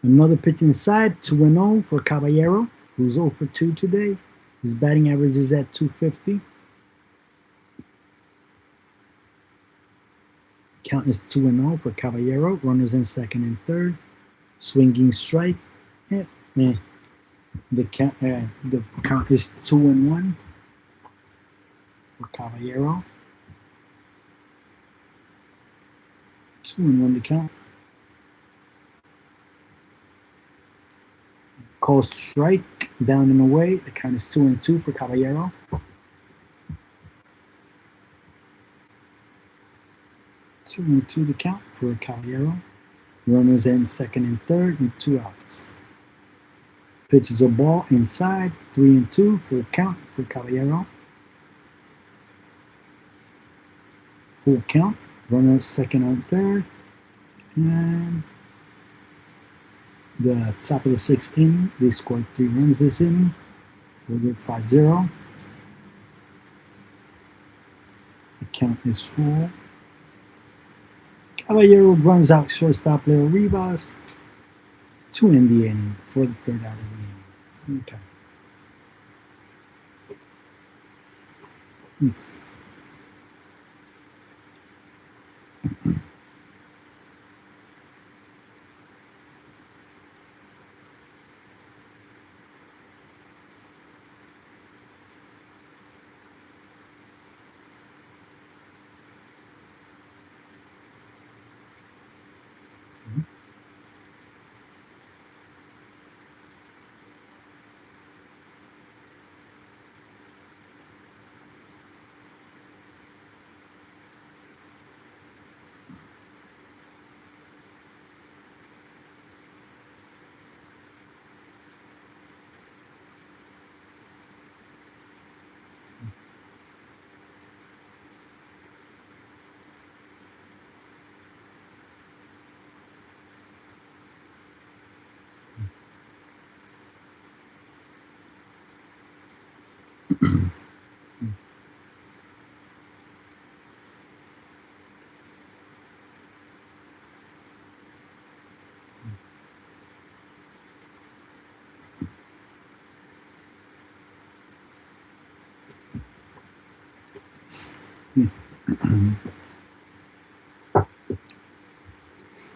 Another pitch inside, 2-0 for Caballero, who's 0 for 2 today. His batting average is at 250. Count is 2-0 for Caballero. Runners in second and third. Swinging strike. The count is 2-1 for Caballero. 2-1 the count. Call strike down and away. The count is 2-2 for Caballero. Two and two the count for Caballero. Runners in second and third and 2 outs. Pitches a ball inside, 3-2 for count for Caballero. Full count. Runner second and third. And the top of the 6th inning, they scored 3 runs this inning. We'll get 5-0. The count is full. Caballero runs out shortstop Leo Rivas. 2 in the inning for the 3rd out of the inning. Okay.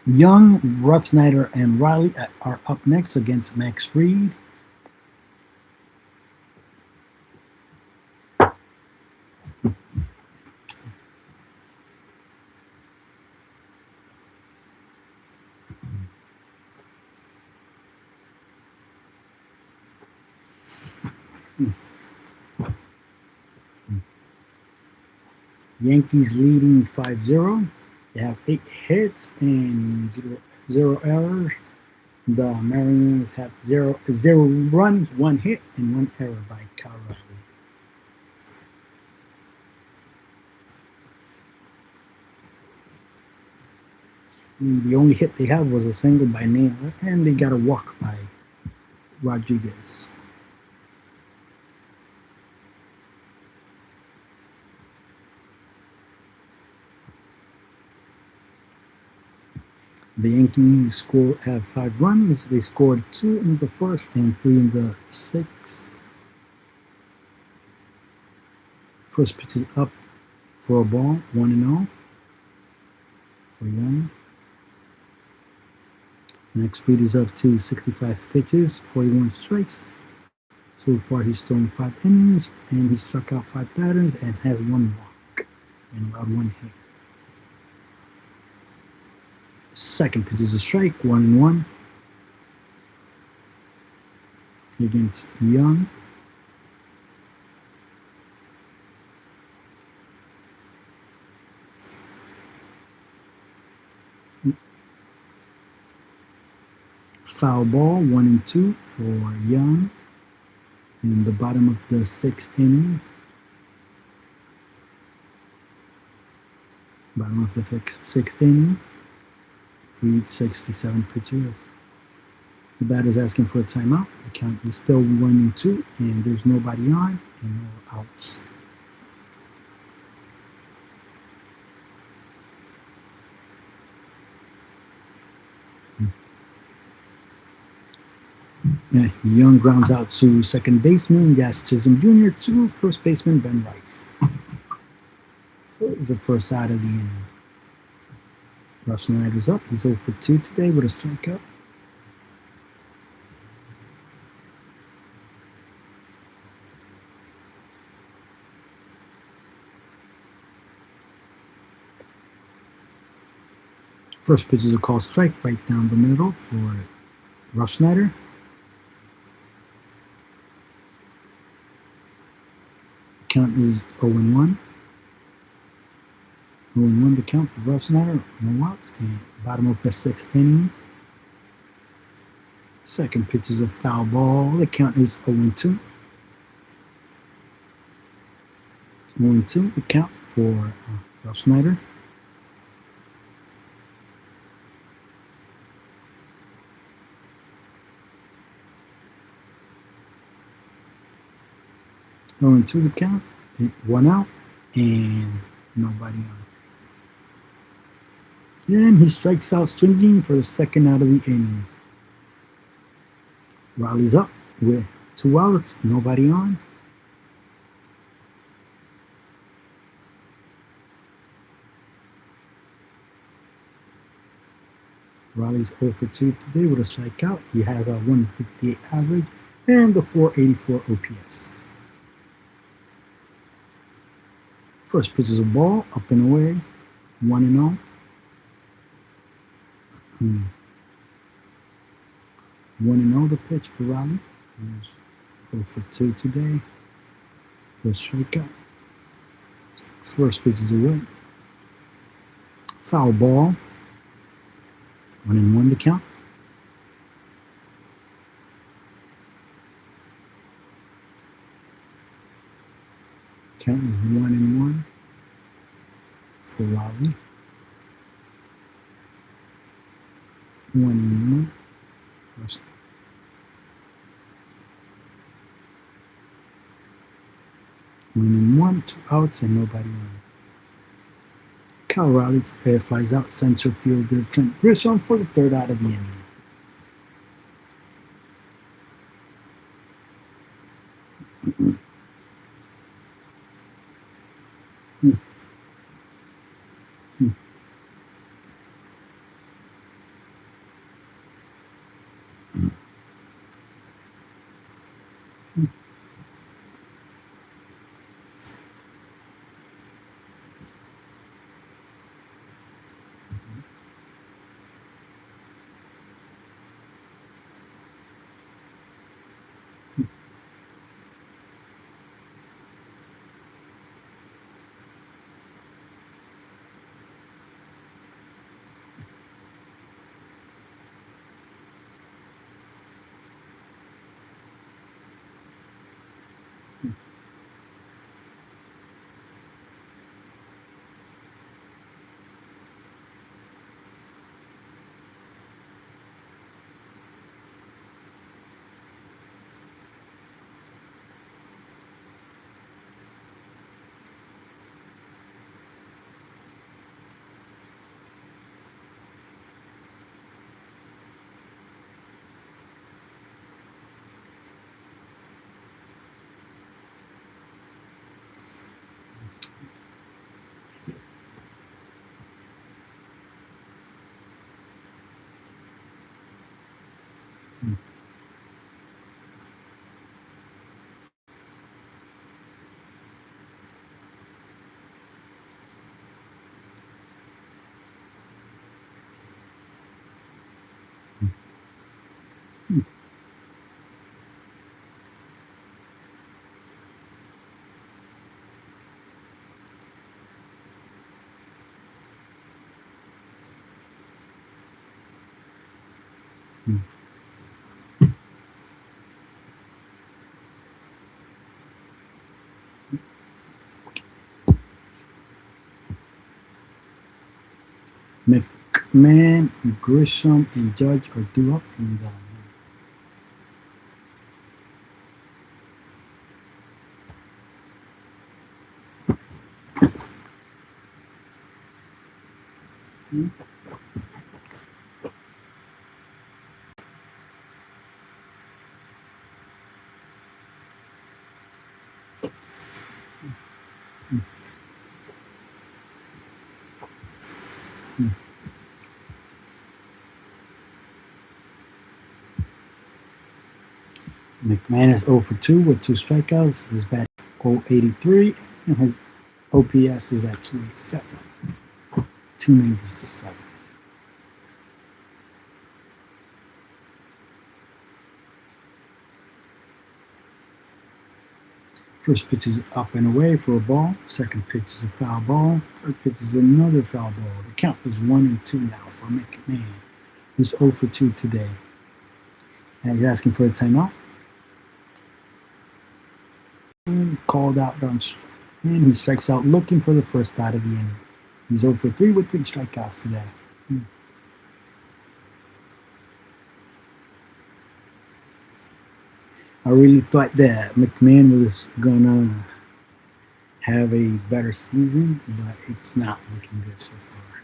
Young, Ruff Snyder, and Riley are up next against Max Fried. Yankees leading 5-0. They have 8 hits and zero errors. The Mariners have zero runs, 1 hit, and 1 error by Cal Riley. The only hit they had was a single by Naylor, and they got a walk by Rodriguez. The Yankees have 5 runs. They scored 2 in the first and 3 in the sixth. First pitch is up for a ball, 1-0 for Young. Max Fried is up to 65 pitches, 41 strikes. So far, he's thrown 5 innings, and he struck out 5 batters and has 1 walk and allowed 1 hit. Second pitch is a strike, 1-1 against Young. Foul ball, 1-2 for Young in the bottom of the 6th inning. Bottom of the 6th inning. Fried 67 pitches. The batter's asking for a timeout. The count is still 1-2, and there's nobody on and no outs. Young grounds out to second baseman Yas Chisholm Jr. to first baseman Ben Rice. So it was the first out of the inning. Ruff Snyder's up. He's 0 for 2 today with a strikeout. First pitch is a called strike right down the middle for Ruff Snyder. Count is 0-1. 0-1 the count for Ruff Snyder. No outs. And bottom of the 6th inning. Second pitch is a foul ball. The count is 0-2. 0-2 the count for Ruff Snyder. Going to the count, 1 out, and nobody on. And he strikes out swinging for the second out of the inning. Riley's up with 2 outs, nobody on. Riley's 0 for 2 today with a strikeout. He has a 158 average and the 484 OPS. First pitch is a ball, up and away, 1-0. 1-0 the pitch for Riley. He's 0 for 2 today. The strikeout. First pitch is away. Foul ball. 1-1 the count. Count is 1-1 for Riley. 1-1. Winning 1, 2 outs, and nobody on. Cal Raleigh flies out center fielder Trent Grisham for the third out of the inning. McMahon, Grisham, and Judge are due up and down. McMahon is 0 for 2 with 2 strikeouts. His bat 083, and his OPS is at 287. 297. First pitch is up and away for a ball. Second pitch is a foul ball. Third pitch is another foul ball. The count is 1-2 now for McMahon. He's 0 for 2 today. And he's asking for a timeout. And called out on, and he strikes out looking for the first out of the inning. He's 0 for 3 with 3 strikeouts today. I really thought that McMahon was gonna have a better season, but it's not looking good so far.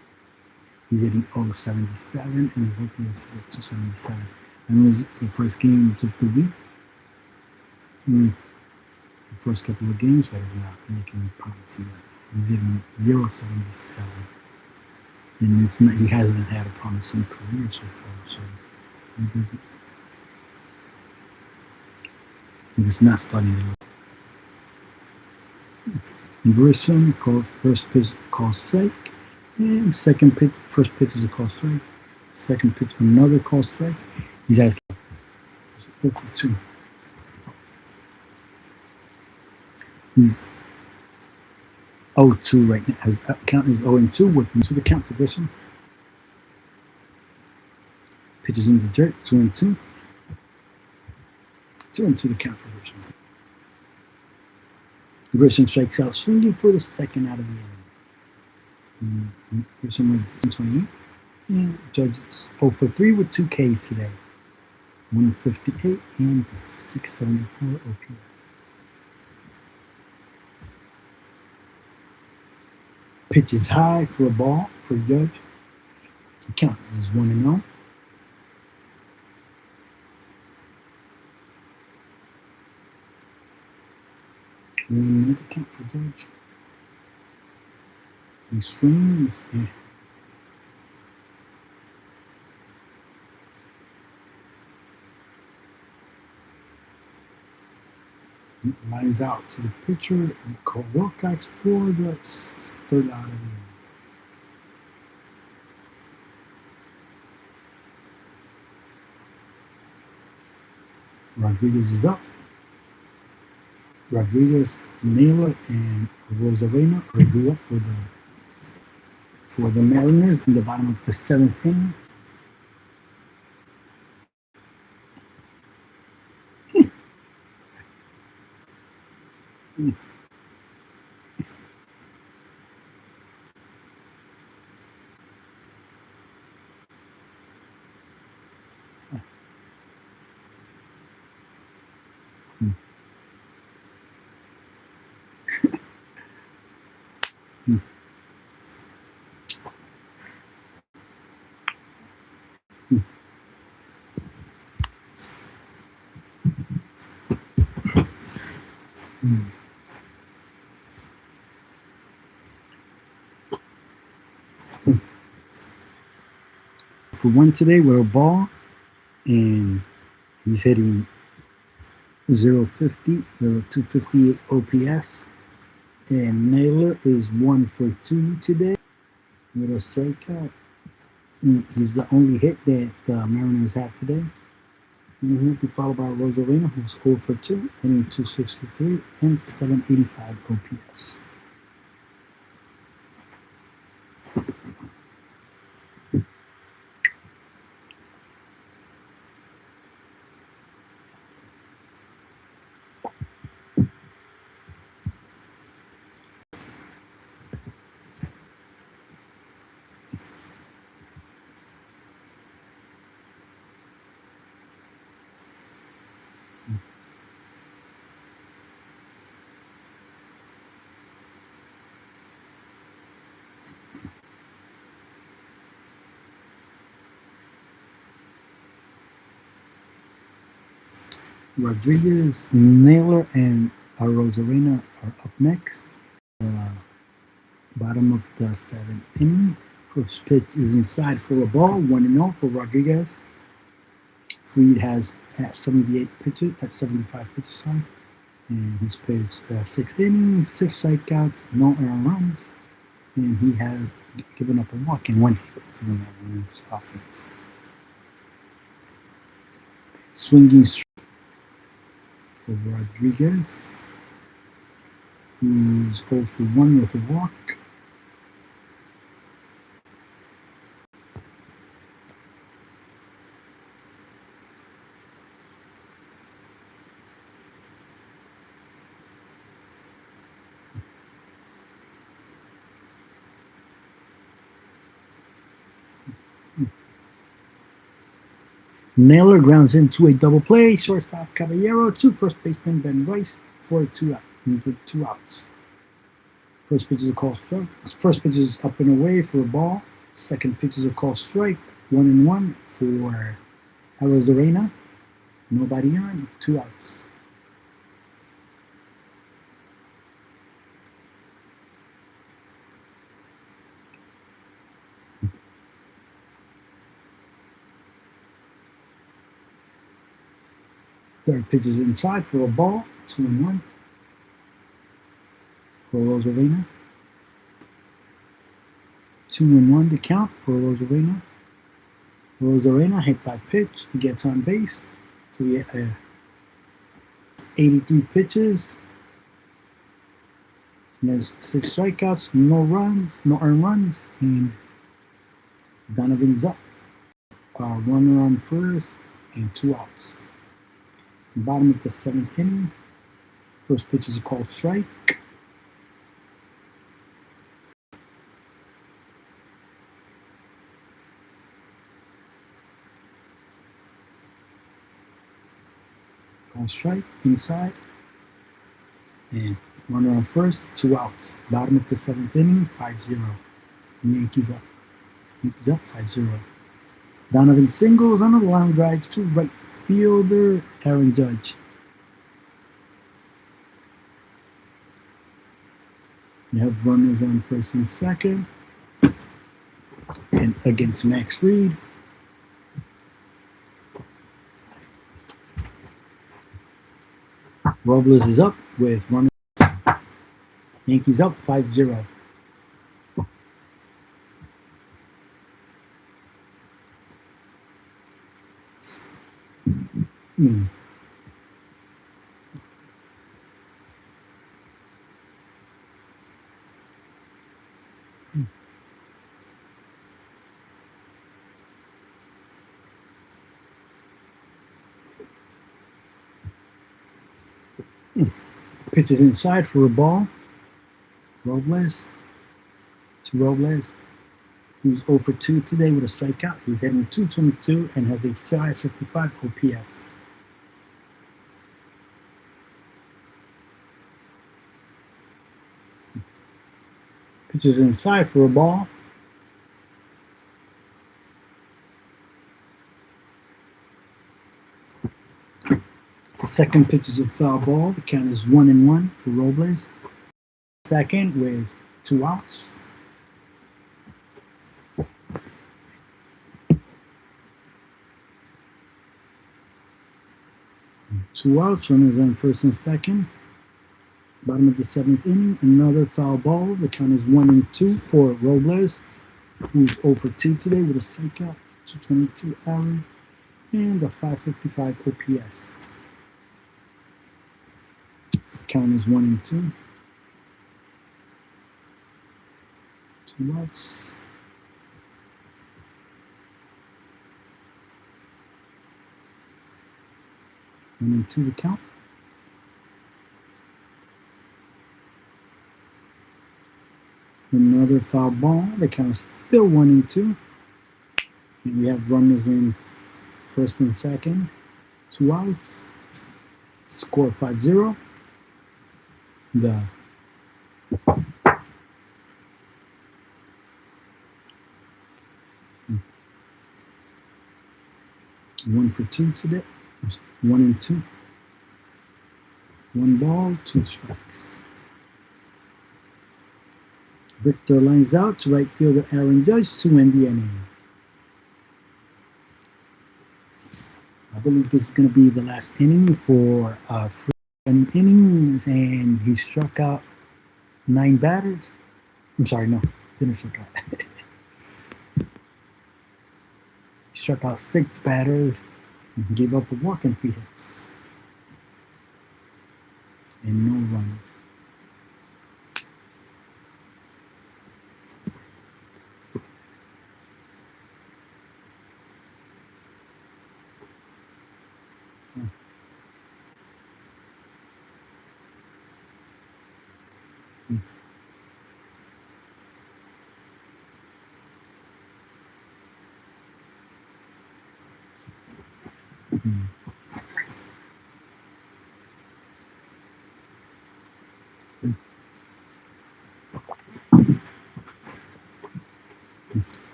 He's hitting 077 and his OPS is at 277. And it was the first game of the week. The first couple of games, but he's not making any promise yet. He's hitting 077. And it's not, he hasn't had a promising career so far, so he doesn't. He's not starting to look. Grisham calls first pitch, call strike. And second pitch, first pitch is a call strike. Second pitch, another call strike. He's asking 0 for 2. He's 0-2 right now. His count is 0-2 with me. So the count for Grisham. Pitches in the dirt, 2-2. 2-2 the count for Grisham. Grisham strikes out, swinging for the second out of the inning. Grisham went 128. And Judge is 0 for 3 with 2 Ks today. 158 and 674 OPS. Pitch is high for a ball for Judge. The count is 1-0. The count for Judge. He swings. Lines out to the pitcher. Cole Wilcox for the third out of the inning. Rodriguez is up. Rodriguez, Naylor, and Rosarena are due up for the Mariners in the bottom of the seventh inning. For one today with a ball, and he's hitting 050, 258 OPS. And Naylor is 1 for 2 today with a strikeout. And he's the only hit that the Mariners have today. And he'll be followed by Rosarena, who's 0 for 2, hitting 263 and 785 OPS. Rodriguez, Naylor, and Rosarena are up next. Bottom of the seventh inning. First pitch is inside for a ball, 1-0 for Rodriguez. Fried has at 78 pitches, at 75 pitches, sorry. And he's pitched 6 innings, 6 strikeouts, no earned runs, and he has given up a walk in 1 hit to the Mariners offense. Swinging strike for Rodriguez, who's 0 for 1 with a walk. Naylor grounds into a double play. Shortstop Caballero to first baseman Ben Rice for 2 outs. First pitch is a call strike. First pitch is up and away for a ball. Second pitch is a call strike. 1-1 for Arozarena. Nobody on. 2 outs. Third pitch is inside for a ball. 2-1 for Rosarena. 2-1 to count for Rosarena. Rosarena hit by pitch. He gets on base. So we had 83 pitches. And there's 6 strikeouts, no runs, no earned runs, and Donovan's up. Runner on first and 2 outs. Bottom of the 7th inning. First pitch is a called strike. Called strike inside. And Runner on first, 2 outs. Bottom of the seventh inning, 5-0. Yankees up. Yankees up 5-0. Donovan singles on a line drive to right fielder Aaron Judge. You have runners on first and second. And against Max Fried. Robles is up with runners. Yankees up 5-0. Pitches inside for a ball. Robles. To Robles, who's 0 for 2 today with a strikeout. He's hitting .222 and has a shy 55 OPS. Pitches inside for a ball. Second pitch is a foul ball. The count is 1-1 for Robles. Second with 2 outs. Two outs, runners on first and second. Bottom of the seventh inning, another foul ball. The count is 1-2 for Robles, who's 0 for 2 today with a strikeout, 222 average, and a 555 OPS. Count is 1-2. 2 outs. And to the count. Another foul ball. The count is still 1-2. And we have runners in first and second. 2 outs. Score 5-0. The one for 2 today. 1-2. 1 ball, 2 strikes. Victor lines out to right fielder Aaron Judge to end the inning. I believe this is going to be the last inning for innings, and he struck out 9 batters. I'm sorry, no, didn't strike out. He struck out 6 batters. Gave up a walk and 3 hits. And no runs.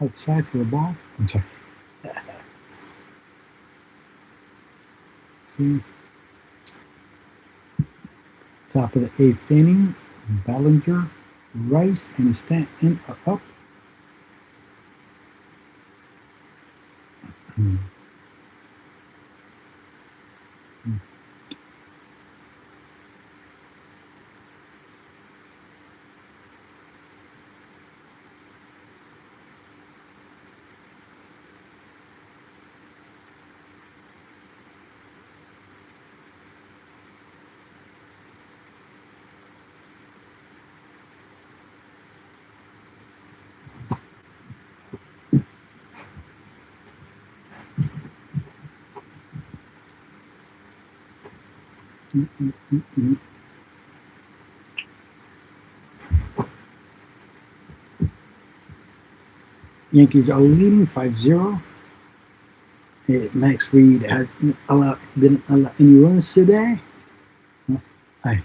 Outside for a ball. I'm sorry. See. Top of the 8th inning. Ballinger, Rice, and Stanton are up. Yankees are leading 5-0. Max Fried didn't allow any runs today. I,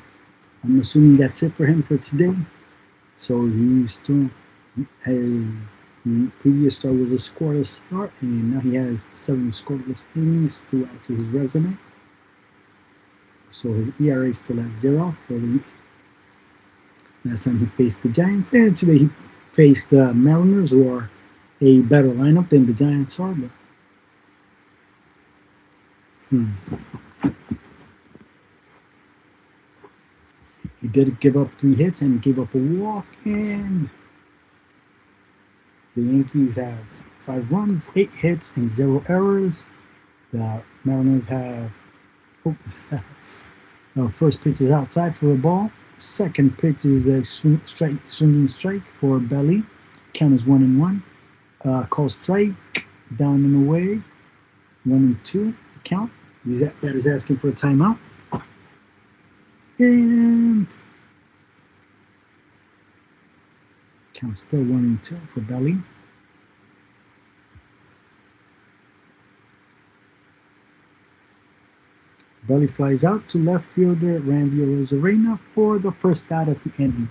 I'm assuming that's it for him for today. So he's still his previous start was a scoreless start, and now he has 7 scoreless innings to add to his resume. So his ERA still at 0 for the last time he faced the Giants, and today he faced the Mariners, who are a better lineup than the Giants are. But, he did give up 3 hits and gave up a walk, and the Yankees have 5 runs, 8 hits, and 0 errors. The Mariners have first pitch is outside for a ball. Second pitch is a swinging strike for Belly. Count is 1-1. Call strike, down and away. 1-2. Count. Batter's asking for a timeout. And count still 1-2 for Belly. Belly flies out to left fielder Randy Arozarena for the first out of the inning.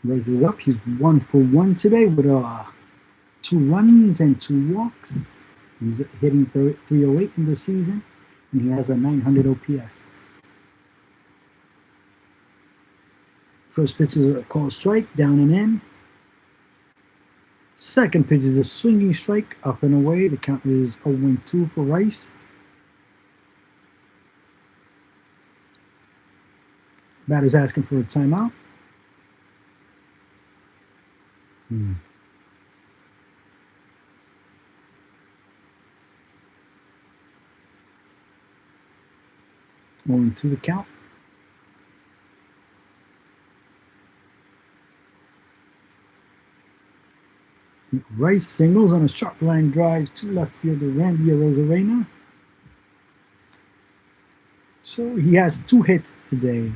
Raises up. He's 1 for 1 today with 2 runs and 2 walks. He's hitting 308 in the season, and he has a 900 OPS. First pitch is a called strike, down and in. Second pitch is a swinging strike, up and away. The count is 0-2 for Rice. Batter's asking for a timeout. 0-2 the count. Rice singles on a sharp line drive to left fielder Randy Arozarena. So he has 2 hits today.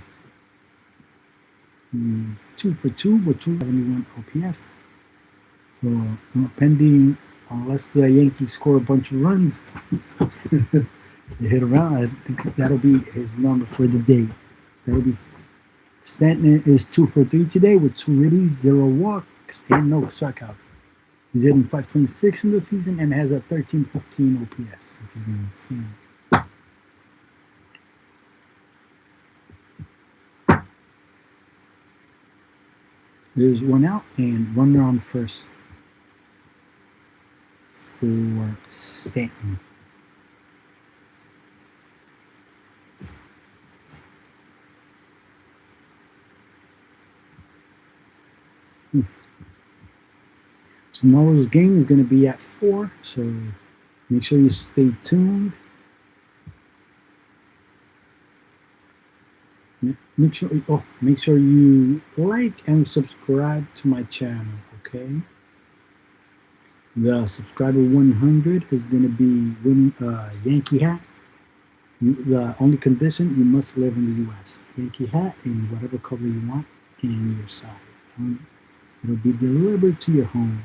He's 2 for 2 with 271 OPS. So pending, unless the Yankees score a bunch of runs, they hit around. I think that'll be his number for the day. That'll be Stanton is 2 for 3 today with 2 ribbies, 0 walks, and no strikeout. He's hitting .526 in the season and has a 1315 OPS, which is insane. There's 1 out and runner on first for Stanton. Tomorrow's game is going to be at 4, so make sure you stay tuned. Make sure you like and subscribe to my channel, okay? The subscriber 100 is going to be winning a Yankee hat. The only condition, you must live in the U.S. Yankee hat in whatever color you want and your size. It'll be delivered to your home.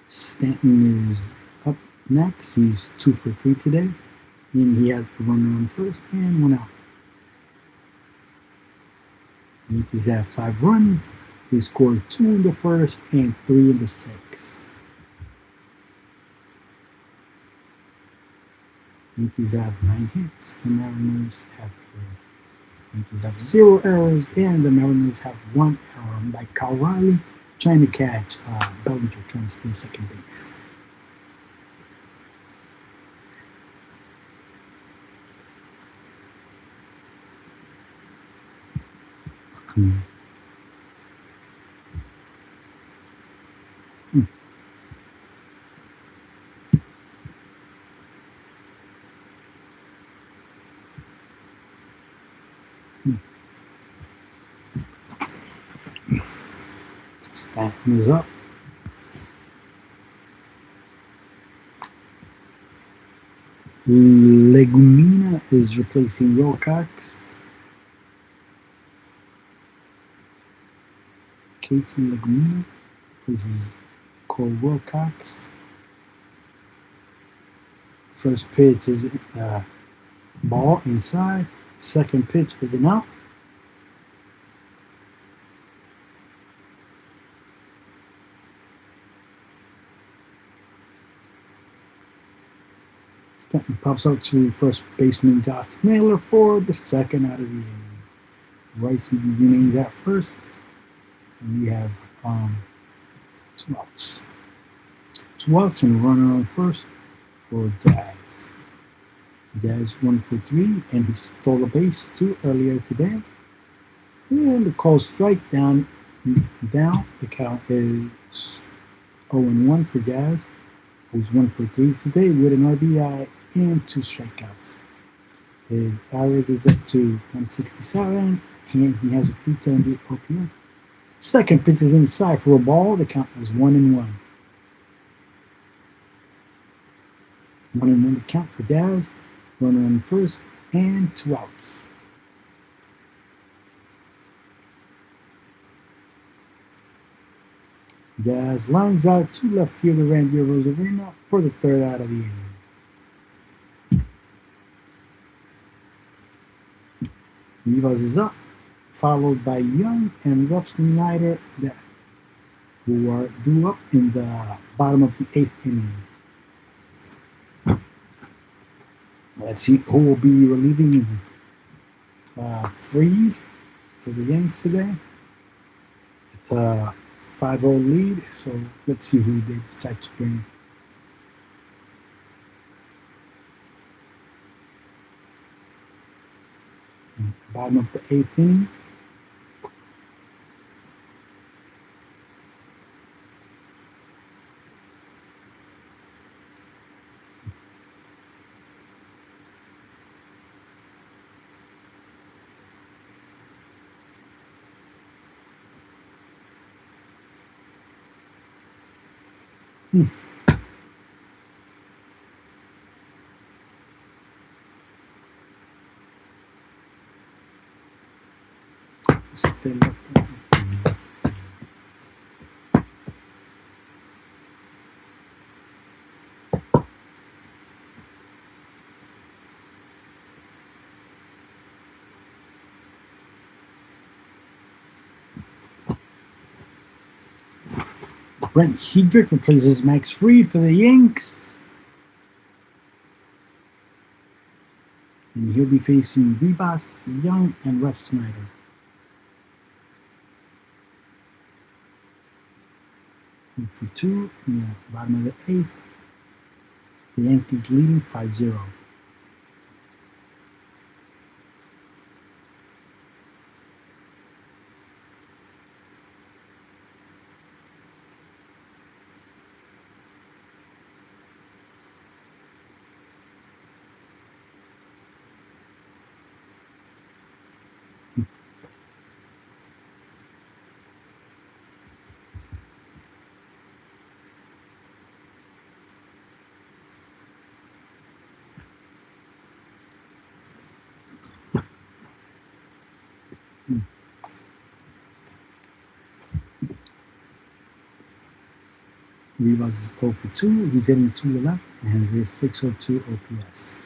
Stanton is up next. He's 2 for 3 today, and he has a runner on first and 1 out. Yankees have 5 runs. They scored 2 in the first and 3 in the 6th. Yankees have 9 hits. The Mariners have 3. Yankees have 0 errors, and the Mariners have 1 error by Kyle Riley, trying to catch Bellinger, trying to steal second base. Stanton is up. Legumina is replacing Wilcox. Casey Legumina replaces Cole Wilcox. First pitch is ball inside. Second pitch is an out. Stanton pops out to first baseman Josh Naylor for the second out of the inning. Rice remains at first. And we have 2 outs. 2 outs and a runner on first for Jazz. Jazz 1 for 3, and he stole a base too earlier today. And the call strike down. The count is 0-1 for Jazz, who's 1 for 3 today with an RBI and 2 strikeouts. His average is up to 167, and he has a 378 OPS. Second pitch is inside for a ball. The count is 1-1. 1-1 the count for Jazz. Runner on first and 2 outs. Jazz lines out to left fielder Randy Rosarena for the third out of the inning. Rivas is up, followed by Young and Ruff Snyder, who are due up in the bottom of the 8th inning. Let's see who will be relieving Free for the Yankees today. It's a 5-0 lead, so let's see who they decide to bring. Bottom of the 8th inning. Brent Hedrick replaces Max Fried for the Yanks. And he'll be facing Rivas, Young, and Ruff Snyder. For 2 in the bottom of the 8th. The Yankees leading 5-0. Rivas is 0 for 2. He's hitting 211 and has a 602 OPS.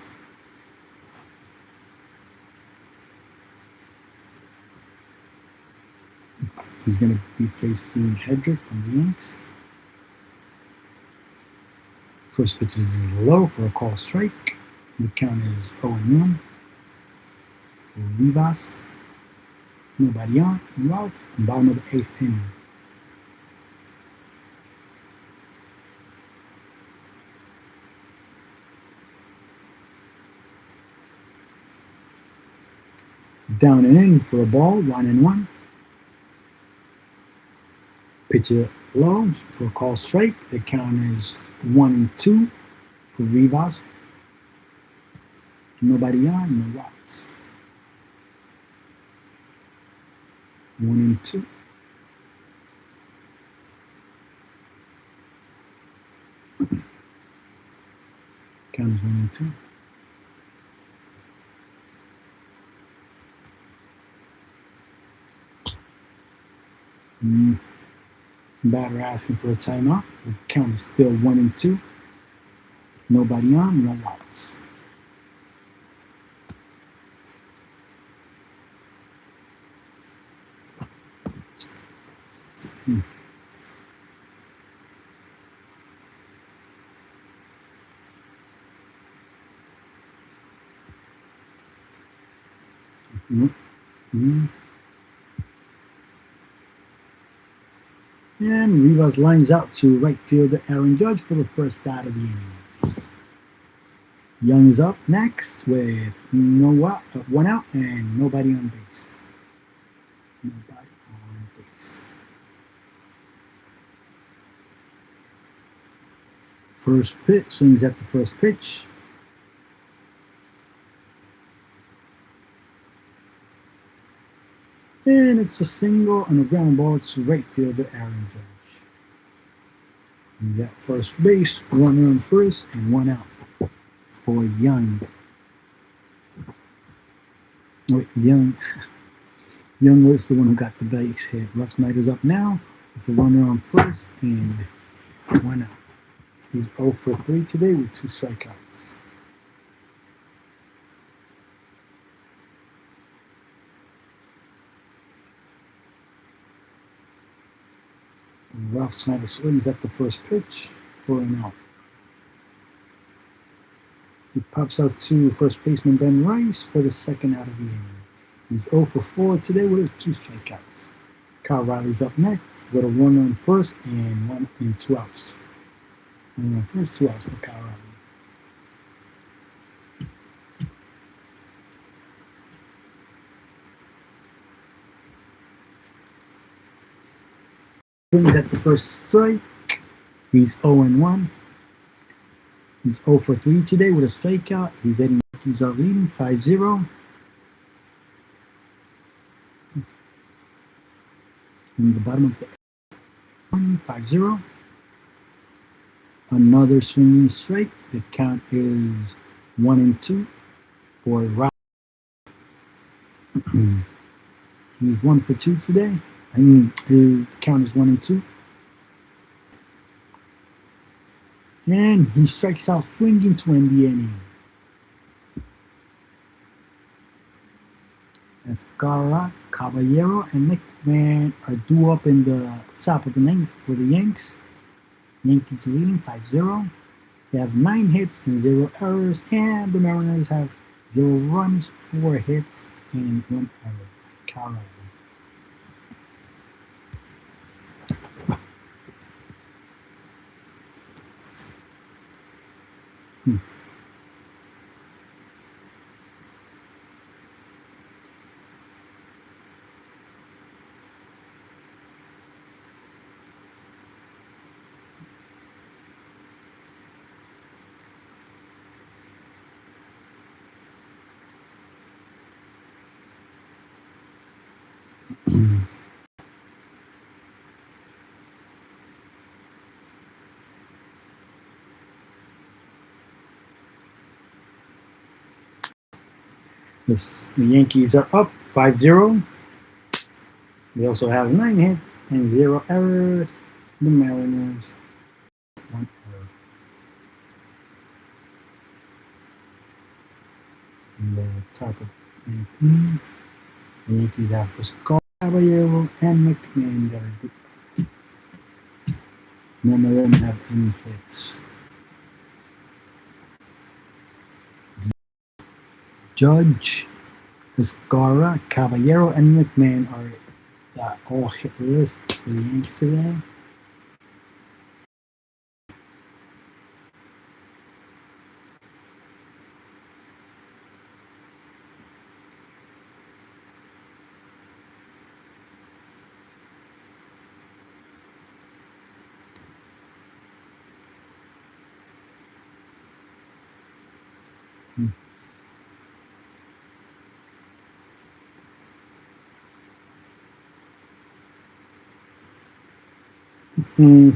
He's going to be facing Hedrick from the Yanks. First pitch is low for a call strike. The count is 0-1 for Rivas. Nobody on, no outs, and bottom of the 8th inning. Down and in for a ball, 1-1. Pitch it low for a call strike. The count is 1-2 for Rivas. Nobody on, no outs. 1-2. 2. Batter asking for a timeout. The count is still 1-2. Nobody on, no outs. And Rivas lines out to right fielder Aaron Judge for the first out of the inning. Young is up next with one out and nobody on base. Nobody on base. First pitch, swings at the first pitch. And it's a single and a ground ball to right fielder Aaron Judge. You got first base, one on first, and one out for Young. Wait, Young was the one who got the base hit. Rough Snyder's up now with a runner on first and one out. He's 0 for 3 today with 2 strikeouts. Ralph Snyder swings at the first pitch for an out. He pops out to first baseman Ben Rice for the second out of the inning. He's 0 for 4 today with 2 strikeouts. Kyle Riley's up next with a runner on first and 2 outs. First 2 outs for Kyle Riley. Swings at the first strike. He's 0-1. He's 0 for 3 today with a strikeout. He's heading Yankees are leading 5-0. In the bottom of the 5-0. Another swinging strike. The count is 1-2 for Rob. He's 1 for 2 today. His count is 1-2. And he strikes out swinging to end the inning. Escara, Caballero, and McMahon are due up in the top of the ninth for the Yanks. Yankees leading 5-0. They have 9 hits and 0 errors, and the Mariners have 0 runs, 4 hits, and 1 error. Colorado. The Yankees are up 5-0. They also have 9 hits and 0 errors. The Mariners, 1 error. In the top of the Yankees have Pascal, Caballero, and McMahon that are good. None of them have any hits. Judge, Escara, Caballero, and McMahon are all hit list for the Yankees today. Hmm.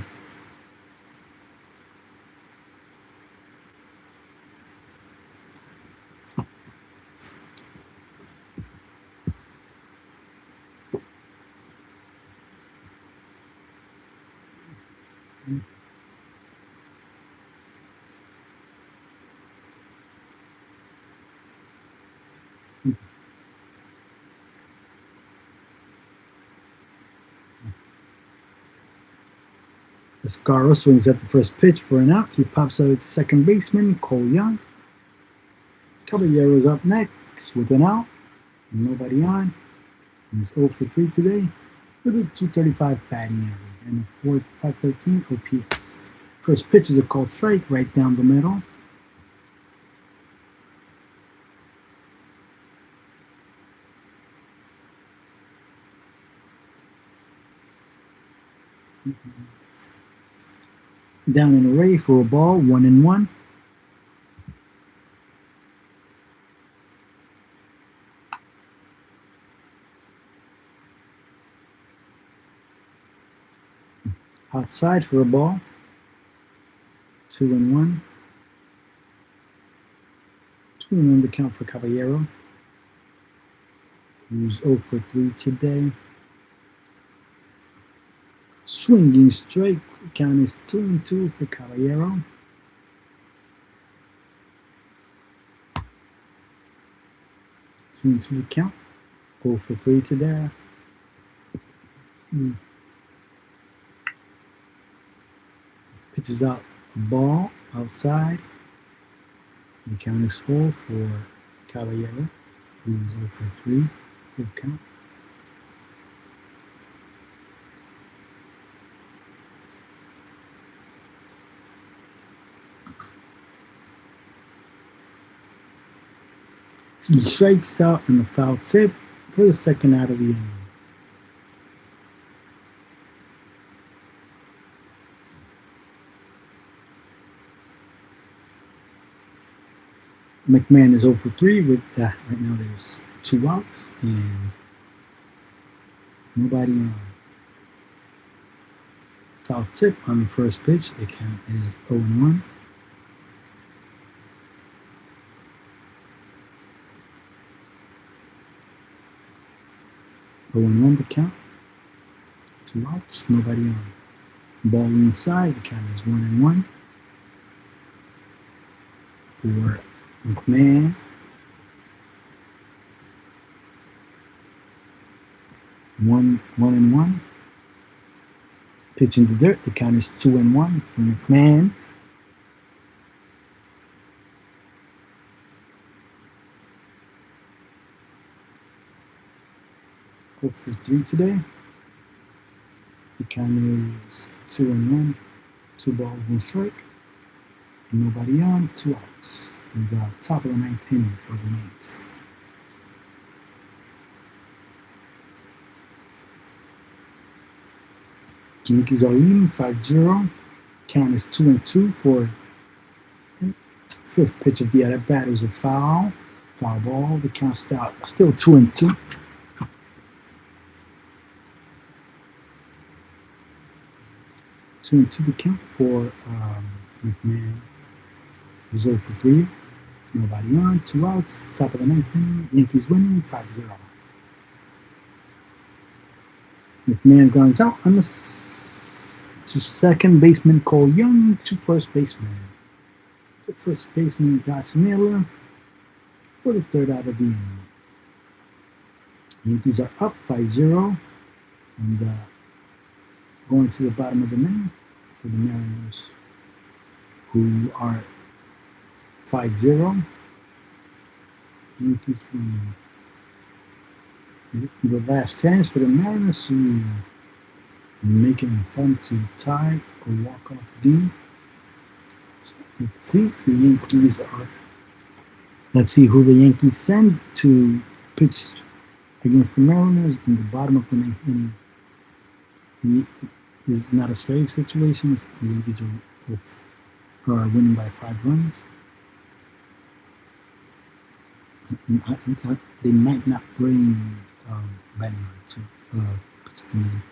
Escaro swings at the first pitch for an out. He pops out at second baseman Cole Young. Caballero's up next with an out. Nobody on. He's 0 for 3 today with a 235 batting average and a 513 OPS. First pitch is a called strike right down the middle. Down and away for a ball, 1-1. Outside for a ball, 2-1. 2-1 the count for Caballero, who's 0 for 3 today. Swinging strike, count is 2-2 for Caballero. Two and two count, 0 for 3 today. Pitches out a ball outside. The count is full for Caballero, who's 0 for 3. Full count. He strikes out on the foul tip for the second out of the inning. McMahon is 0 for 3 with right now there's 2 outs and nobody on. Foul tip on the first pitch. The count is 0-1. The count. 2 outs, nobody on. Ball inside, the count is 1-1 for McMahon. One and one. Pitch in the dirt, the count is 2-1 for McMahon. For 3 today. The count is 2-1, 2 balls, 1 strike. Nobody on, 2 outs. And the top of the 9th inning for the Yankees. Yankees are leading 5-0. Count is 2-2 for 5th pitch of the at bat is a foul ball. The count still 2-2. 2-2 the count for McMahon. He's 0 for 3. Nobody on. 2 outs. Top of the 9th inning. Yankees winning 5-0. McMahon grounds out on the to second baseman Cole Young to first baseman. So first baseman Josh Naylor for the 3rd out of the inning. Yankees are up 5-0 and going to the bottom of the 9th for the Mariners, who are 5-0. Yankees win. The last chance for the Mariners to make an attempt to tie or walk off the game. So let's see, the Yankees are. Let's see who the Yankees send to pitch against the Mariners in the bottom of the 9th inning. This is not a straight situation. The Yankees are winning by 5 runs. They might not bring Banner to pitch the name.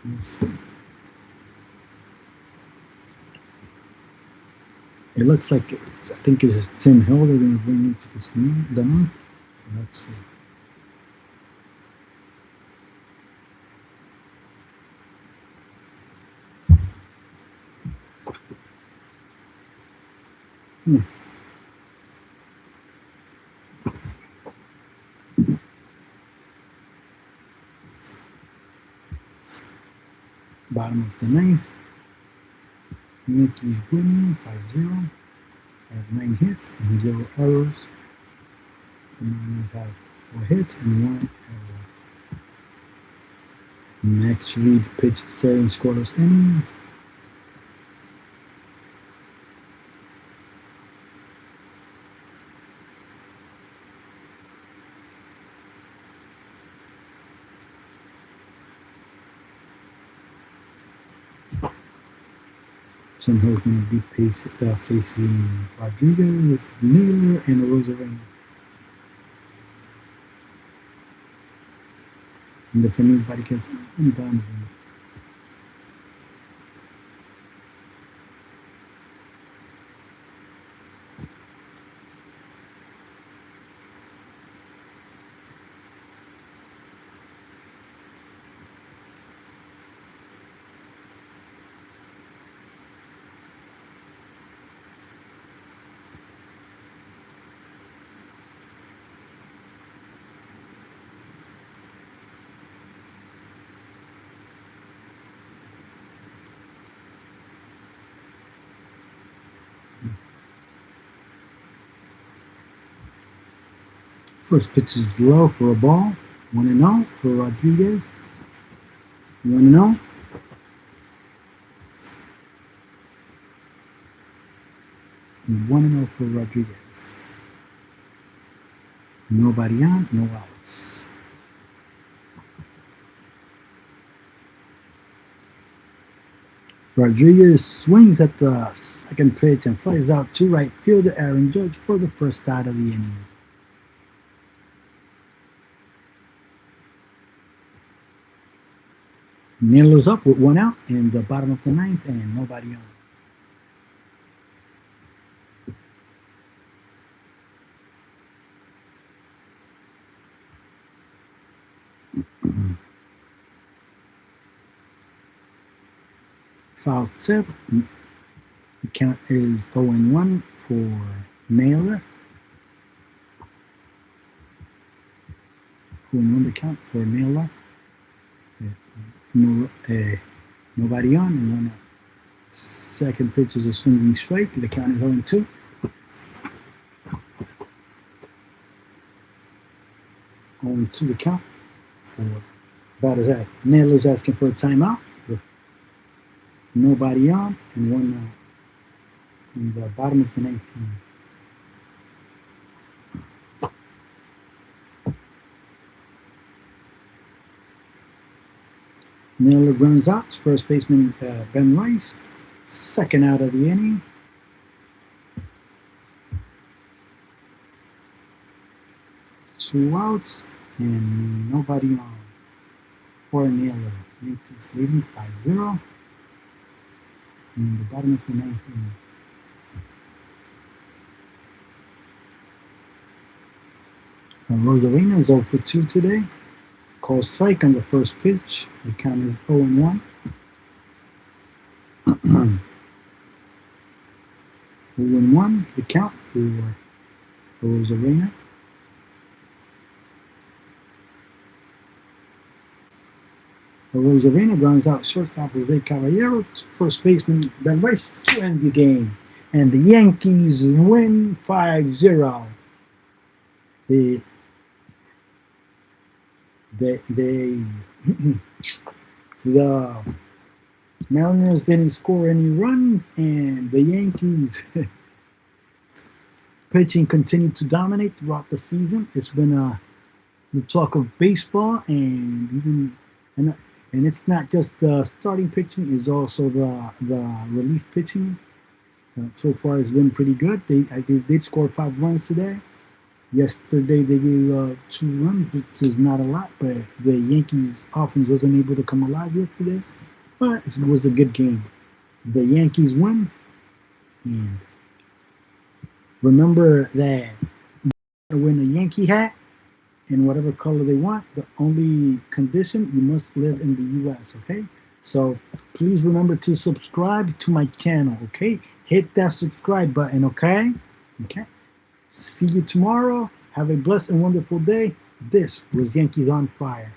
Let's see. It looks like I think it's Tim Hill they're going to bring into this the ninth. So let's see. Bottom of the ninth. Yankees winning 5-0. Have 9 hits and 0 errors. The Mariners have 4 hits and 1 error. Max Reed pitched 7 scoreless innings. Tim Hill's going to be facing Rodriguez, Miller, and Rosarena. And if anybody gets Donovan. First pitch is low for a ball. 1-0 for Rodriguez. 1-0. And 1-0 for Rodriguez. Nobody on, no outs. Rodriguez swings at the second pitch and flies out to right fielder Aaron Judge for the first out of the inning. Naylor's up with 1 out in the bottom of the ninth and nobody on. Foul tip. The count is 0-1 for Naylor. 0-1 the count for Naylor. Nobody on and 1 out. Second pitch is a swinging strike. The count is 0-2. To the count for batters at Naylor's asking for a timeout. Nobody on and 1 out in the bottom of the ninth inning. Naylor grounds out. First baseman Ben Rice. Second out of the inning. Two outs and nobody on for Naylor. Yankees leading 5-0 in the bottom of the ninth inning. Rosarena is 0 for 2 today. Call strike on the first pitch. The count is 0-1. 0-1 the count for Rosarena. Rosarena grounds out shortstop Jose Caballero, first baseman Ben Rice to end the game. And the Yankees win 5-0. The Mariners didn't score any runs, and the Yankees pitching continued to dominate throughout the season. It's been the talk of baseball, and it's not just the starting pitching; it's also the relief pitching. So far, it's been pretty good. They did score 5 runs today. Yesterday they gave 2 runs, which is not a lot, but the Yankees offense wasn't able to come alive yesterday. But it was a good game. The Yankees win. And remember that you win a Yankee hat in whatever color they want. The only condition, you must live in the U.S., okay? So please remember to subscribe to my channel, okay? hit that subscribe button, okay? Okay. See you tomorrow. Have a blessed and wonderful day. This was Yankees on Fire.